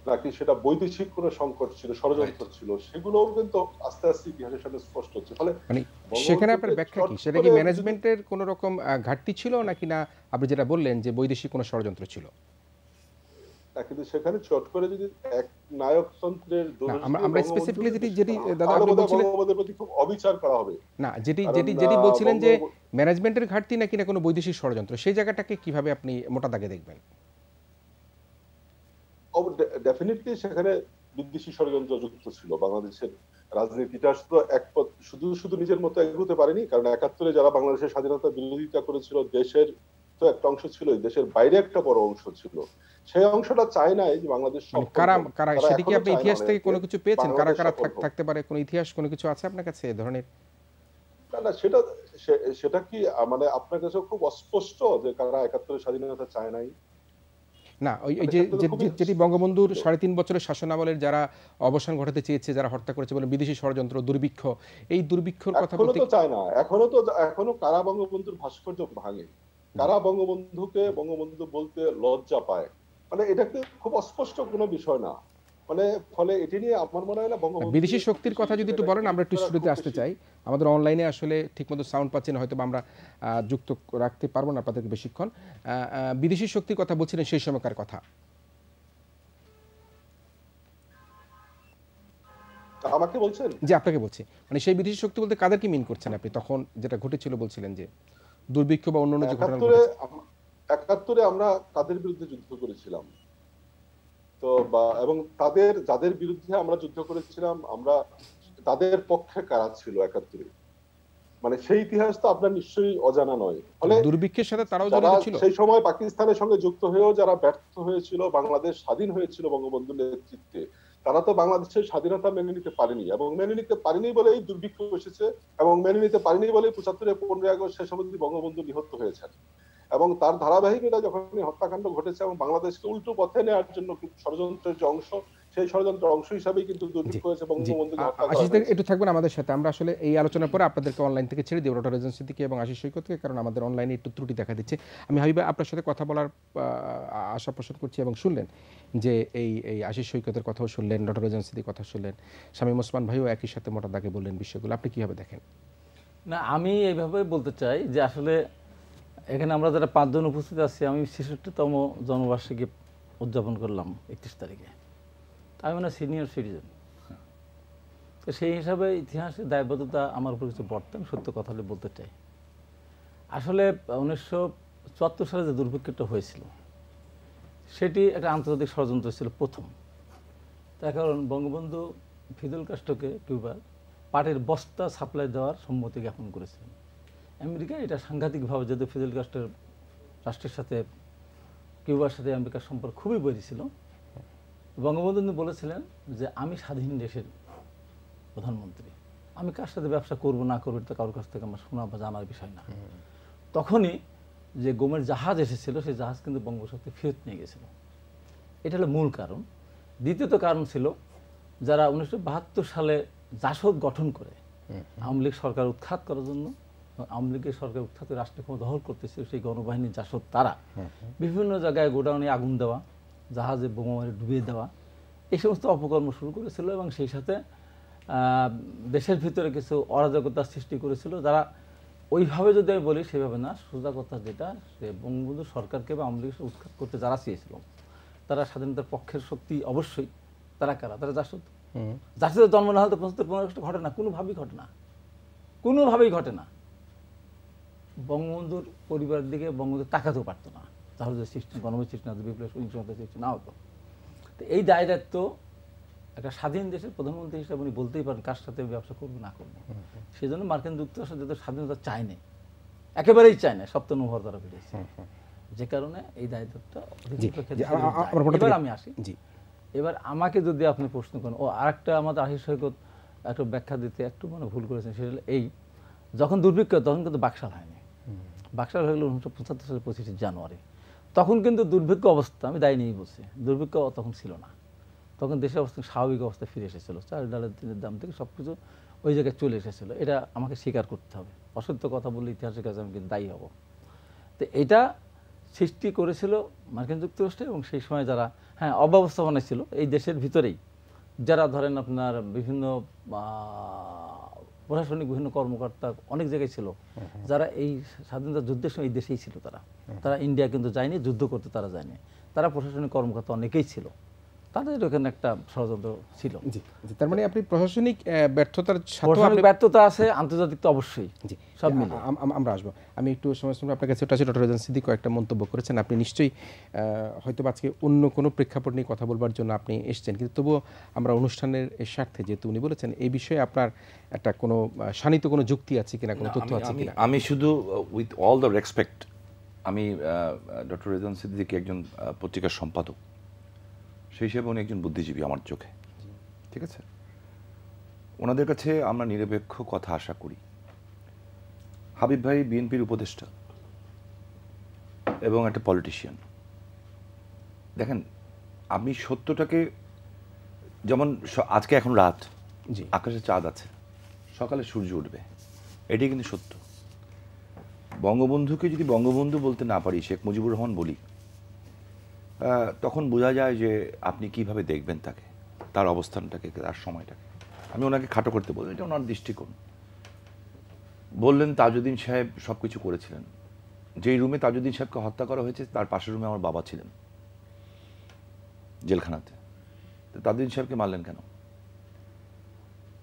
নাকি সেটা বৈদেশিক কোনো সংকট ছিল, ষড়যন্ত্র ছিল, সেগুলোও কিন্তু আস্তে আস্তে ইতিহাসের সামনে স্পষ্ট হচ্ছে। ফলে মানে সেখানে আপনার বঙ্গবন্ধুকে ব্যাখ্যা চট কি? সেটা কি করে ম্যানেজমেন্টের কোনো রকম ঘাটতি ছিল নাকি না আপনি যেটা বললেন যে বৈদেশিক কোনো ষড়যন্ত্র ছিল? কিন্তু সেখানে চট করে যদি এক নায়কতন্ত্রের না, দোষ আমরা দিয়ে আমরা স্পেসিফিকলি বঙ্গবন্ধুকে যেটি দাদা তাহলে আপনি বোধহয় বলছিলেন, বঙ্গবন্ধুর প্রতি খুব অবিচার করা হবে। না যেটি কারণ যেটি যেটি বলছিলেন যে বঙ্গবন্ধু ম্যানেজমেন্টের ঘাটতি নাকি না কোনো বৈদেশিক ষড়যন্ত্র, সেই জায়গাটাকে কিভাবে আপনি মোটা দাগে দেখবেন? ডেফিনেটলি সেখানে বিদেশি ষড়যন্ত্র যুক্ত ছিল। বাংলাদেশের রাজনীতিটা শুধু শুধু নিজের মতো এগোতে পারেনি, কারণ ৭১-এ যারা বাংলাদেশের স্বাধীনতার বিরোধিতা করেছিল, দেশের তো একটা অংশ ছিল, দেশের বাইরে একটা বড় অংশ ছিল। সেই অংশটা চায় নাই যে বাংলাদেশ মানে সফল কারা হোক। কারা তারা সেটি কি এখনো আপনি চায় না ইতিহাস থেকে অনেকে কোনো কিছু পেয়েছেন? কারা বাংলাদেশ কারা সফল হোক। থাকতে পারে? কোনো ইতিহাস কোনো কিছু আছে আপনার কাছে এ ধরনের? না সেটা সেটা কি মানে আপনার কাছে খুব অস্পষ্ট যে কারা ৭১-এর স্বাধীনতা চায় নাই? না, ওই মানে যে সেটা তো খুবই যেটি বঙ্গবন্ধুর ছিল। ৩.৫ বছরের শাসনামলের যারা অবসান ঘটাতে চেয়েছে, যারা হত্যা করেছে বলে বিদেশি ষড়যন্ত্র, দুর্ভিক্ষ, এই দুর্ভিক্ষর কথা এখনো বলতে তো চায় না, এখনো কারা বঙ্গবন্ধুর ভাস্কর্য ভাঙে, কারা বঙ্গবন্ধু বলতে লজ্জা পায়, মানে এটা কি খুব অস্পষ্ট কোনো বিষয় না। মানে ফলে এটি নিয়ে আমার মনে হয় না বঙ্গবন্ধু বিদেশি শক্তির কথা যদি একটু বলেন, আমরা একটু শুরুতে আসতে চাই। আমাদের অনলাইনে আসলে ঠিকমতো সাউন্ড পাচ্ছি না, হয়তো বা আমরা যুক্ত রাখতে পারবো না আপনাদেরকে বেশিক্ষণ। বিদেশি শক্তির কথা বলছিলেন সেই সময়কার কথা। আমাকে বলছেন যে আপনাকে বলছি, মানে সেই বিদেশি শক্তি বলতে কাদেরকে মিন করছেন আপনি? তখন যেটা ঘটেছিল বলছিলেন যে দুর্ভিক্ষ বা অন্যান্য যে ঘটনা ৭১-এ আমরা তাদের বিরুদ্ধে যুদ্ধ করেছিলাম। তো এবং যাদের বিরুদ্ধে আমরা যুদ্ধ করেছিলাম, আমরা তাদের পক্ষে কারা ছিল ৭১-এ, মানে সেই ইতিহাস তো আপনার নিশ্চয়ই অজানা নয়। ফলে দুর্ভিক্ষের সাথে তারাও যারা জড়িত ছিল। সেই সময় পাকিস্তানের সঙ্গে যুক্ত হয়েও যারা ব্যর্থ হয়েছিল, বাংলাদেশ স্বাধীন হয়েছিল বঙ্গবন্ধুর নেতৃত্বে, তারা তো বাংলাদেশের স্বাধীনতা মেনে নিতে পারেনি, এবং মেনে নিতে পারেনি বলেই দুর্ভিক্ষ এসেছে, এবং মেনে নিতে পারেনি বলেই ৭৫-এ ১৫ই আগস্ট শেষ অবধি বঙ্গবন্ধু নিহত হয়েছেন। এবং তার ধারাবাহিকতা যখনই হত্যাকাণ্ড ঘটেছে এবং বাংলাদেশকে উল্টো পথে নেওয়ার জন্য ষড়যন্ত্রের যে অংশ, সেই ষড়যন্ত্রের অংশ হিসাবেই কিন্তু দুর্ভিক্ষ হয়েছে, বঙ্গবন্ধুকে হত্যা করা আশিস হয়েছে। একটু থাকবেন আমাদের সাথে। আমরা আসলে এই আলোচনার পরে আপনাদেরকে অনলাইন থেকে ছেড়ে দিই, রটার এজেন্সি থেকে এবং আশিস সৈকতকে, কারণ আমাদের অনলাইনে একটু ত্রুটি দেখা দিচ্ছে। আমি হাবিবা আপনার সাথে কথা বলার আশা পোষণ করছি, এবং শুনলেন যে এই আশিস সৈকতের কথাও শুনলেন, রটার এজেন্সির কথা শুনলেন, শামীম ওসমান ভাইও একই সাথে মোটা দাগে বললেন বিষয়গুলো। আপনি কিভাবে দেখেন? না, আমি এইভাবে বলতে চাই যে আসলে এখানে আমরা যারা ৫ জন উপস্থিত আছি, আমি ৬৬তম জন্মবার্ষিকী উদযাপন করলাম ৩১ তারিখে। আমি মানে সিনিয়র সিটিজেন, তো সেই হিসাবে ইতিহাসের দায়বদ্ধতা আমার উপর কিছু বর্তে, আমি সত্য কথা বলতে চাই। আসলে ১৯৭৪ সালে যে দুর্ভিক্ষটা হয়েছিল, সেটি একটা আন্তর্জাতিক ষড়যন্ত্র ছিল প্রথম। তার কারণ বঙ্গবন্ধু ফিদেল কাস্ট্রোকে কিউবার পাটের বস্তা সাপ্লাই দেওয়ার সম্মতি জ্ঞাপন করেছিলেন। আমেরিকা এটা সাংঘাতিকভাবে, যেহেতু ফিদেল কাস্ট্রোর রাষ্ট্রের সাথে কিউবার সাথে আমেরিকার সম্পর্ক খুবই বেশি ছিল, বঙ্গবন্ধু বলেছিলেন যে আমি স্বাধীন দেশের প্রধানমন্ত্রী, আমি কার সাথে ব্যবসা করব না করবো এটা কারোর কাছ থেকে আমার শোনা বা জানার বিষয় না। তখনই যে গোমের জাহাজ এসেছিল, সেই জাহাজ কিন্তু বঙ্গশক্তি ফেরত নিয়ে গেছিল। এটা হলো মূল কারণ। দ্বিতীয়ত কারণ ছিল, যারা ১৯৭২ সালে জাসদ গঠন করে আওয়ামী লীগ সরকার উৎখাত করার জন্য, আওয়ামী লীগের সরকার উৎখাত রাষ্ট্র ক্ষমতা দখল করতেছিল, সেই গণবাহিনী জাসদ তারা বিভিন্ন জায়গায় গোডাউনে আগুন দেওয়া, জাহাজে বোমা মারে ডুবিয়ে দেওয়া, এই সমস্ত অপকর্ম শুরু করেছিল, এবং সেই সাথে দেশের ভিতরে কিছু অরাজকতার সৃষ্টি করেছিল, যারা ওইভাবে যদি আমি বলি সেভাবে না, সোজা কথা যেটা, সে বঙ্গবন্ধু সরকারকে বা আওয়ামী লীগকে উৎখাত করতে যারা চেয়েছিল, তারা স্বাধীনতার পক্ষের শক্তি অবশ্যই। তারা কারা? তারা জাসদ। জাসদের জন্ম না হলে তো ৭৫-১৫ ঘটে না, কোনোভাবেই ঘটে না, কোনোভাবেই ঘটে না। বঙ্গবন্ধুর পরিবারের দিকে বঙ্গবন্ধু তাকাতেও পারতো না, তাহলে যে সৃষ্টি গণমের সৃষ্টি না হতো, বিপ্লব সহিংসতার সৃষ্টি না হতো। তো এই দায় দায়িত্ব একটা স্বাধীন দেশের প্রধানমন্ত্রী হিসেবে উনি বলতেই পারেন কার সাথে ব্যবসা করবো না করবো। সেই জন্য মার্কিন যুক্তরাষ্ট্র যাদের স্বাধীনতা চায় না, একেবারেই চায় না, সপ্তাহ নোভর দ্বারা বেরিয়েছে, যে কারণে এই দায়িত্বটা। এবার আমি আসি, এবার আমাকে যদি আপনি প্রশ্ন করেন, আরেকটা আমাদের আশিস সৈকত একটু ব্যাখ্যা দিতে একটু মানে ভুল করেছেন, সেটা হলো এই, যখন দুর্ভিক্ষ তখন কিন্তু বাকশাল হয়নি। বাকশাল হয়ে গেল ১৯৭৫ সালের ২৫শে জানুয়ারি। তখন কিন্তু দুর্ভিক্ষ অবস্থা, আমি দায় নিয়েই বলছি, দুর্ভিক্ষ তখন ছিল না। তখন দেশের অবস্থা স্বাভাবিক অবস্থায় ফিরে এসেছিল, চাল ডালের দিনের দাম থেকে সব কিছু ওই জায়গায় চলে এসেছিলো। এটা আমাকে স্বীকার করতে হবে, অসত্য কথা বললে ইতিহাসের কাছে আমি কিন্তু দায়ী হব। তো এটা সৃষ্টি করেছিল মার্কিন যুক্তরাষ্ট্র, এবং সেই সময় যারা অব্যবস্থাপনায় ছিল এই দেশের ভিতরেই, যারা ধরেন আপনার বিভিন্ন প্রশাসনিক বিভিন্ন কর্মকর্তা অনেক জায়গায় ছিল, যারা এই স্বাধীনতা যুদ্ধের সময় এই দেশেই ছিল। তারা ইন্ডিয়া কিন্তু যায়নি, যুদ্ধ করতে তারা যায়নি, তারা প্রশাসনিক কর্মকর্তা অনেকেই ছিল, তাদের ওখানে একটা ষড়যন্ত্র ছিল। জি, তার মানে আপনি প্রশাসনিক ব্যর্থতার সাথে ব্যর্থতা আছে, আন্তর্জাতিক তো অবশ্যই, জি সব মিলে আমরা আসবো। আমি একটু সময় আপনার কাছে ডক্টর রেজান সিদ্দিক কয়েকটা মন্তব্য করেছেন, আপনি নিশ্চয়ই হয়তো আজকে অন্য কোনো প্রেক্ষাপট নিয়ে কথা বলবার জন্য আপনি এসেছেন, কিন্তু তবুও আমরা অনুষ্ঠানের স্বার্থে যেহেতু উনি বলেছেন এই বিষয়ে আপনার একটা কোনো শানিত কোনো যুক্তি আছে কিনা, কোনো তথ্য আছে কিনা? আমি শুধু উইথ অল দ্য রেসপেক্ট, আমি ডক্টর রেজান সিদ্দিকী একজন পত্রিকার সম্পাদক, সেই হিসেবে উনি একজন বুদ্ধিজীবী আমার চোখে, ঠিক আছে? ওনাদের কাছে আমরা নিরপেক্ষ কথা আশা করি। হাবিব ভাই বিএনপির উপদেষ্টা এবং একটা পলিটিশিয়ান। দেখেন, আপনি সত্যটাকে, যেমন আজকে এখন রাত, আকাশে চাঁদ আছে, সকালে সূর্য উঠবে, এটাই কিন্তু সত্য। বঙ্গবন্ধুকে যদি বঙ্গবন্ধু বলতে না পারি, শেখ মুজিবুর রহমান বলি, তখন বোঝা যায় যে আপনি কিভাবে দেখবেন তাকে, তার অবস্থানটাকে, তার সময়টাকে। আমি ওনাকে খাটো করতে বলি, এটা ওনার দৃষ্টিকোণ। বললেন তাজউদ্দিন সাহেব সব কিছু করেছিলেন। যেই রুমে তাজউদ্দিন সাহেবকে হত্যা করা হয়েছে তার পাশের রুমে আমার বাবা ছিলেন, জেলখানাতে। তো তাজউদ্দিন সাহেবকে মারলেন কেন?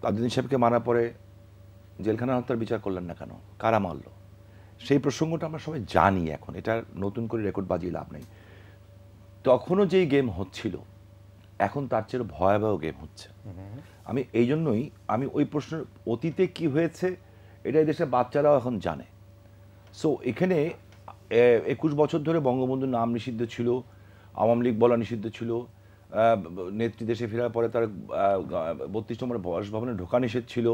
তাজউদ্দিন সাহেবকে মারার পরে জেলখানা হত্যার বিচার করলেন না কেন? কারা মারল? সেই প্রসঙ্গটা আমরা সবাই জানি। এখন এটা নতুন করে রেকর্ড বাজিয়ে লাভ নেই। তখনও যেই গেম হচ্ছিল, এখন তার চেয়ে ভয়াবহ গেম হচ্ছে। আমি এই জন্যই আমি ওই প্রশ্নের অতীতে কি হয়েছে এটা এই দেশের বাচ্চারাও এখন জানে। সো এখানে 21 বছর ধরে বঙ্গবন্ধুর নাম নিষিদ্ধ ছিল, আওয়ামী লীগ বলা নিষিদ্ধ ছিল, নেত্রী দেশে ফেরার পরে তার 32 নম্বর বাসভবনে ঢোকা নিষেধ ছিল।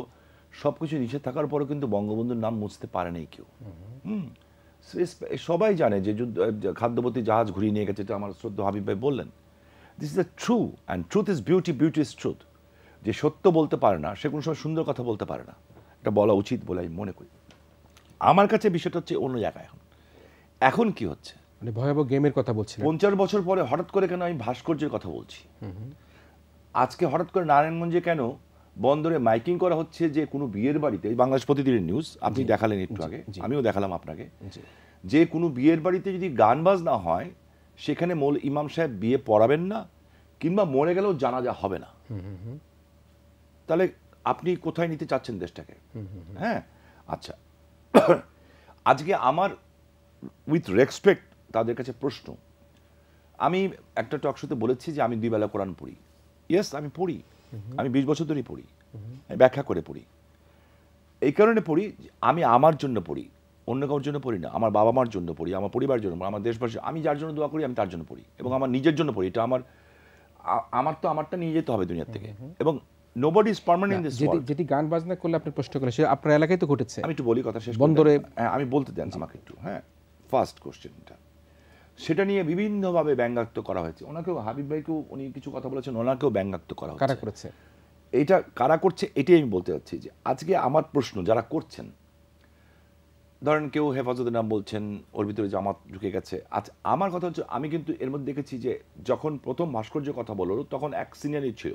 সব কিছু নিষেধ থাকার পরেও কিন্তু বঙ্গবন্ধুর নাম মুছতে পারে নাই কেউ। সবাই জানে যে খাদ্যবতী জাহাজ ঘুরিয়ে নিয়ে গেছে, এটা আমার শ্রদ্ধা হাবিব ভাই বললেন। This is the true, and truth is beauty, beauty is truth. যে সত্য বলতে পারে না, সে কোনো সময় সুন্দর কথা বলতে পারে না, এটা বলা উচিত বলে আমি মনে করি। আমার কাছে বিষয়টা হচ্ছে অন্য জায়গায়। এখন কি হচ্ছে, মানে ভয়াবহ গেমের কথা বলছি। 50 বছর পরে হঠাৎ করে কেন আমি ভাস্কর্যের কথা বলছি? আজকে হঠাৎ করে নারায়ণগঞ্জে কেন বন্দরে মাইকিং করা হচ্ছে যে কোনো বিয়ের বাড়িতে, বাংলাদেশ প্রতিদিনের নিউজ আপনি দেখালেন একটু আগে, আমিও দেখালাম আপনাকে, যে কোনো বিয়ের বাড়িতে যদি গান বাজনা হয় সেখানে ইমাম সাহেব বিয়ে পড়াবেন না, কিংবা মরে গেলেও জানাজা হবে না। তাহলে আপনি কোথায় নিতে চাচ্ছেন দেশটাকে? হ্যাঁ, আচ্ছা, আজকে আমার উইথ রেসপেক্ট তাদের কাছে প্রশ্ন, আমি একটা টক শোতে বলেছি যে আমি 2 বেলা কোরআন পড়ি। ইয়েস, আমি পড়ি, আমি 20 বছর ধরেই পড়ি, আমি ব্যাখ্যা করে পড়ি। এই কারণে পড়ি, আমি আমার জন্য পড়ি, অন্য কারোর জন্য পড়ি না। আমার বাবা মার জন্য পড়ি, আমার পরিবারের জন্য, আমার দেশবাসী, আমি যার জন্য দোয়া করি আমি তার জন্য পড়ি, এবং আমার নিজের জন্য পড়ি। এটা আমারটা নিয়ে যেতে হবে দুনিয়ার থেকে, এবং nobody is permanent in this world. যেটি গান বাজনা করলে আপনি প্রশ্ন করেন, সেটা আপনার এলাকায় তো ঘটেছে। আমি একটু বলি কথা শেষ বন্দরে, আমি বলতে দেন আমাকে একটু। হ্যাঁ, ফার্স্ট কোশ্চেনটা, সেটা নিয়ে বিভিন্নভাবে ব্যঙ্গাত্ম করা হয়েছে। ওনাকেও, হাবিব ভাইকেও উনি কিছু কথা বলেছেন, ওনাকেও ব্যঙ্গাত্ম করা হচ্ছে। কারা করেছে এটা? কারা করছে এটাই আমি বলতে চাচ্ছি। যে আজকে আমার প্রশ্ন, যারা করছেন, ধরেন কেউ হেফাজতের নাম বলছেন, ওর ভিতরে জামাত ঢুকে গেছে। আচ্ছা, আমার কথা হচ্ছে, আমি কিন্তু এর মধ্যে দেখেছি যে যখন প্রথম ভাস্কর্যের কথা বলল তখন এক সিনিয়রই ছিল।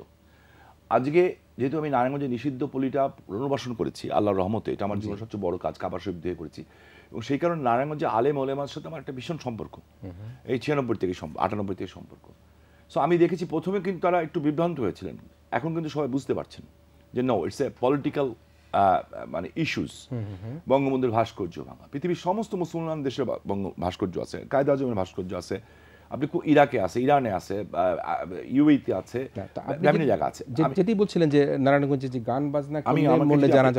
আজকে যেহেতু আমি নারায়ণগঞ্জে নিষিদ্ধ পল্লীটা পুনর্বাসন করেছি আল্লাহর রহমতে, এটা আমার জীবনের সবচেয়ে বড় কাজ, কাবা শরীফ দিয়ে করেছি, এবং সেই কারণে নারায়ণগঞ্জে আলেম ওলেমার সাথে আমার একটা ভীষণ সম্পর্ক, এই 96 থেকে 98 থেকে সম্পর্ক। সো আমি দেখেছি প্রথমে কিন্তু তারা একটু বিভ্রান্ত হয়েছিলেন, এখন কিন্তু সবাই বুঝতে পারছেন যে নো, ইটস এ পলিটিক্যাল মানে ইস্যুস। বঙ্গবন্ধুর ভাস্কর্য ভাঙা, পৃথিবীর সমস্ত মুসলমান দেশের ভাস্কর্য আছে, কায়েদ আজমের ভাস্কর্য আছে, আপনি ইরাকে আছে, ইরানে আছে, ইউএইতে আছে, বিভিন্ন জায়গা আছে। যেটি বলছিলেন যে নারায়ণগঞ্জে যে গান বাজনা,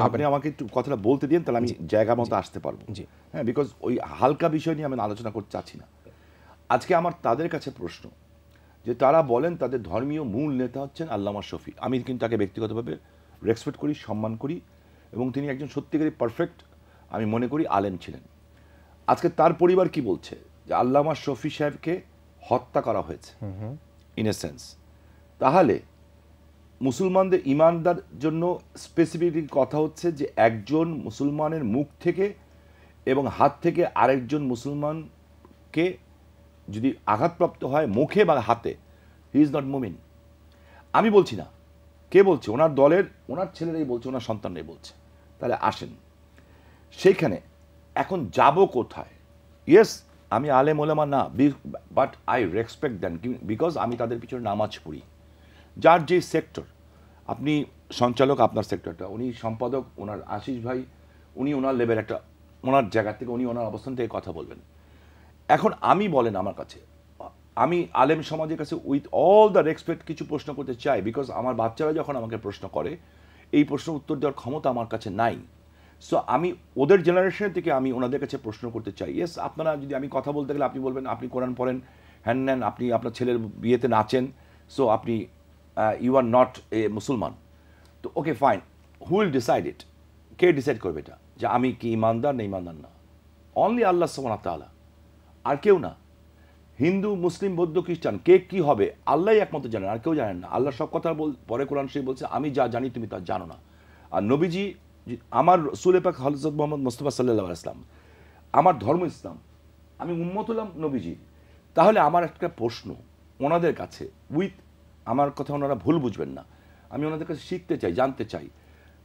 আপনি আমাকে একটু কথাটা বলতে দিন, তাহলে আমি জায়গা মতো আসতে পারবো। হ্যাঁ, বিকজ ওই হালকা বিষয় নিয়ে আমি আলোচনা করতে চাচ্ছি না। আজকে আমার তাদের কাছে প্রশ্ন যে তারা বলেন তাদের ধর্মীয় মূল নেতা হচ্ছেন আল্লামা শফি। আমি কিন্তু তাকে ব্যক্তিগতভাবে রেসপেক্ট করি, সম্মান করি, এবং তিনি একজন সত্যিকারই পারফেক্ট, আমি মনে করি, আলেম ছিলেন। আজকে তার পরিবার কি বলছে যে আল্লামা শফি সাহেবকে হত্যা করা হয়েছে ইন এ সেন্স। তাহলে মুসলমানদের ইমানদার জন্য স্পেসিফিক কথা হচ্ছে যে একজন মুসলমানের মুখ থেকে এবং হাত থেকে আরেকজন মুসলমানকে যদি আঘাতপ্রাপ্ত হয় মুখে বা হাতে, হি ইজ নট মুমিন। আমি বলছি না, কে বলছে? ওনার দলের ওনার ছেলেরাই বলছে, ওনার সন্তানরাই বলছে। তাহলে আসেন সেইখানে এখন যাব কোথায়? ইয়েস, আমি আলেম ওলামা না, but I respect them, because আমি তাদের পিছনে নামাজ পড়ি। যার যে সেক্টর, আপনি সঞ্চালক আপনার সেক্টরটা, উনি সম্পাদক ওনার আশিস ভাই, উনি ওনার লেভেল একটা ওনার জায়গা থেকে উনি ওনার অবস্থান থেকে কথা বলবেন। এখন আমি বলেন আমার কাছে, আমি আলেম সমাজের কাছে উইথ অল দ্য রেসপেক্ট কিছু প্রশ্ন করতে চাই, বিকজ আমার বাচ্চারা যখন আমাকে প্রশ্ন করে এই প্রশ্ন উত্তর দেওয়ার ক্ষমতা আমার কাছে নাই। সো আমি ওদের জেনারেশন থেকে আমি ওনাদের কাছে প্রশ্ন করতে চাই। ইয়েস, আপনারা যদি আমি কথা বলতে গেলে আপনি বলবেন আপনি কোরআন পড়েন, হ্যান নেন, আপনি আপনার ছেলের বিয়েতে নাচেন, সো আপনি ইউ আর নট এ মুসলমান। তো okay fine, who will decide it? K decide করবে এটা যে আমি কি ইমানদার না ইমানদার না? অনলি আল্লাহ সুবহানাহু ওয়া তাআলা, আর কেউ না। হিন্দু, মুসলিম, বৌদ্ধ, খ্রিস্টান কে কি হবে আল্লাহই একমাত্র জানেন, আর কেউ জানেন না। আল্লাহ সব কথা পরে কোরআন শরীফ বলছে আমি যা জানি তুমি তা জানো না। আর নবীজি, আমার রাসূল পাক হযরত মুহাম্মদ মুস্তাফা সাল্লাল্লাহু আলাইহি ওয়াসাল্লাম, আমার ধর্ম ইসলাম, আমি উম্মত হলাম নবীজি। তাহলে আমার একটা প্রশ্ন ওনাদের কাছে, উইথ আমার কথা ওনারা ভুল বুঝবেন না, আমি ওনাদের কাছে শিখতে চাই, জানতে চাই।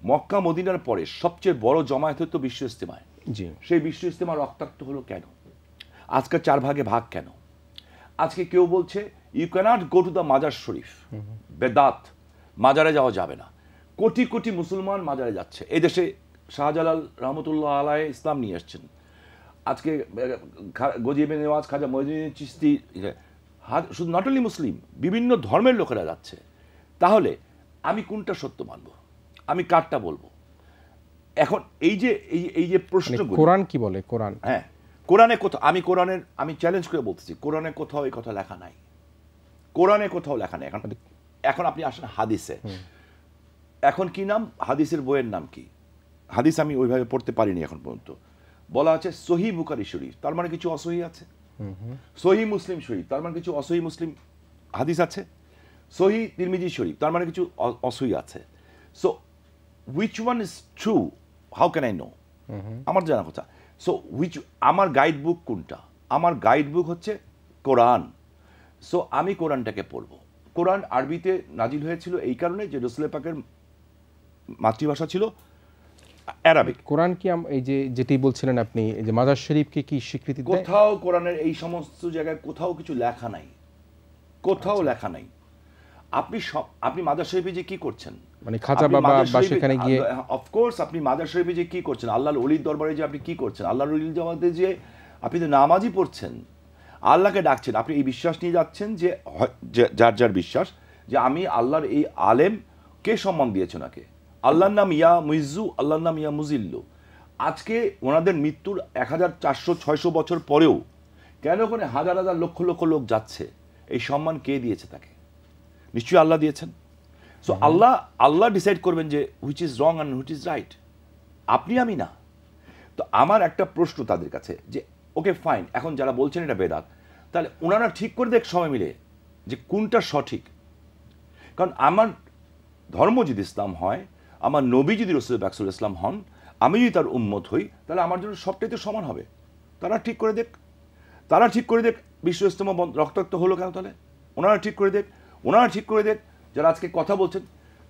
মক্কা মদিনার পরে সবচেয়ে বড় জমায়েত হতো বিশ্ব ইজতেমায়। জি, সেই বিশ্ব ইজতেমা রক্তাক্ত হলো কেন? আজকে 4 ভাগে ভাগ কেন? আজকে কেউ বলছে you can't go to the মাজার শরীফ, বেদাত, মাজারে যাওয়া যাবে না। কোটি কোটি মুসলমান মাজারে যাচ্ছে। এই দেশে শাহজালাল রহমতুল্লাহ আলাইহি ইসলাম নিয়ে আসছেন। আজকে গজিবে নেওয়াজ, খাজা মঈনুদ্দিন চিশতি, শুধু নট অনলি মুসলিম, বিভিন্ন ধর্মের লোকেরা যাচ্ছে। তাহলে আমি কোনটা সত্য মানব? আমি কারটা বলবো? এখন এই যে প্রশ্নগুলো, কোরআন কি বলে? কোরআন, হ্যাঁ, কোরআনে কোথাও, আমি চ্যালেঞ্জ করে বলতেছি, কোরআনে কোথাও এই কথা লেখা নাই। কোরআনে কোথাও লেখা নেই। এখন আপনি আসেন হাদিসে। এখন কি নাম হাদিসের বইয়ের নাম কি? হাদিস আমি ওইভাবে পড়তে পারিনি এখন পর্যন্ত। বলা আছে সহি বুখারী শরীফ, তার মানে কিছু অসহি আছে। সহি মুসলিম শরীফ, তার মানে কিছু অসহি মুসলিম হাদিস আছে। সহি তিরমিজি শরীফ, তার মানে কিছু অসহি আছে। So which one is true? How can I know? আমার জানা কথা। সো আমার গাইড বুক কোনটা? আমার গাইড বুক হচ্ছে কোরআন। সো আমি কোরআনটাকে পড়ব। কোরআন আরবিতে নাজিল হয়েছিল এই কারণে যে রাসূল পাকের মাতৃভাষা ছিল অ্যারাবিক। কোরআন কি এই যে যেটি বলছিলেন আপনি, এই যে মাজার শরীফকে কি স্বীকৃতি দেয়? কোথাও কোরআনের এই সমস্ত জায়গায় কোথাও কিছু লেখা নাই, কোথাও লেখা নাই। আপনি মাজার শরীফে যে কি করছেন, মানে খাজা বাবা বা সেখানে গিয়ে, অফকোর্স আপনি মাজার শরীফে যে কি করছেন, আল্লাহর ওলির দরবারে যে আপনি কি করছেন, আল্লাহর ওলির জমাতে যে আপনি তো নামাজই পড়ছেন, আল্লাহকে ডাকছেন, আপনি এই বিশ্বাস নিয়ে যাচ্ছেন যে যার যার বিশ্বাস যে আমি আল্লাহর এই আলেমকে সম্মান দিয়েছে ওনাকে, আল্লাহর নাম ইয়া মুইজ্জু, আল্লাহর নাম ইয়া মুজিল্লু। আজকে ওনাদের মৃত্যুর 1400-600 বছর পরেও কেন ওখানে হাজার হাজার লক্ষ লক্ষ লোক যাচ্ছে? এই সম্মান কে দিয়েছে তাকে? নিশ্চয়ই আল্লাহ দিয়েছেন। সো আল্লাহ ডিসাইড করবেন যে which is wrong and which is right, আপনি আমি না। তো আমার একটা প্রশ্ন তাদের কাছে যে ওকে ফাইন, এখন যারা বলছেন এটা বেদাত, তাহলে ওনারা ঠিক করে দেখ সবাই মিলে যে কোনটা সঠিক। কারণ আমার ধর্ম যদি ইসলাম হয়, আমার নবী যদি রাসূল পাক সাল্লাল্লাহু আলাইহি ওয়াসাল্লাম হন, আমি যদি তার উম্মত হই, তাহলে আমার জন্য সবটাই তো সমান হবে। তারা ঠিক করে দেখ, তারা ঠিক করে দেখ বিশ্ব ইজতেমা রক্তাক্ত হলো কেন? তাহলে ওনারা ঠিক করে দেখ, ওনারা ঠিক করে দেখ। যারা আজকে কথা বলছেন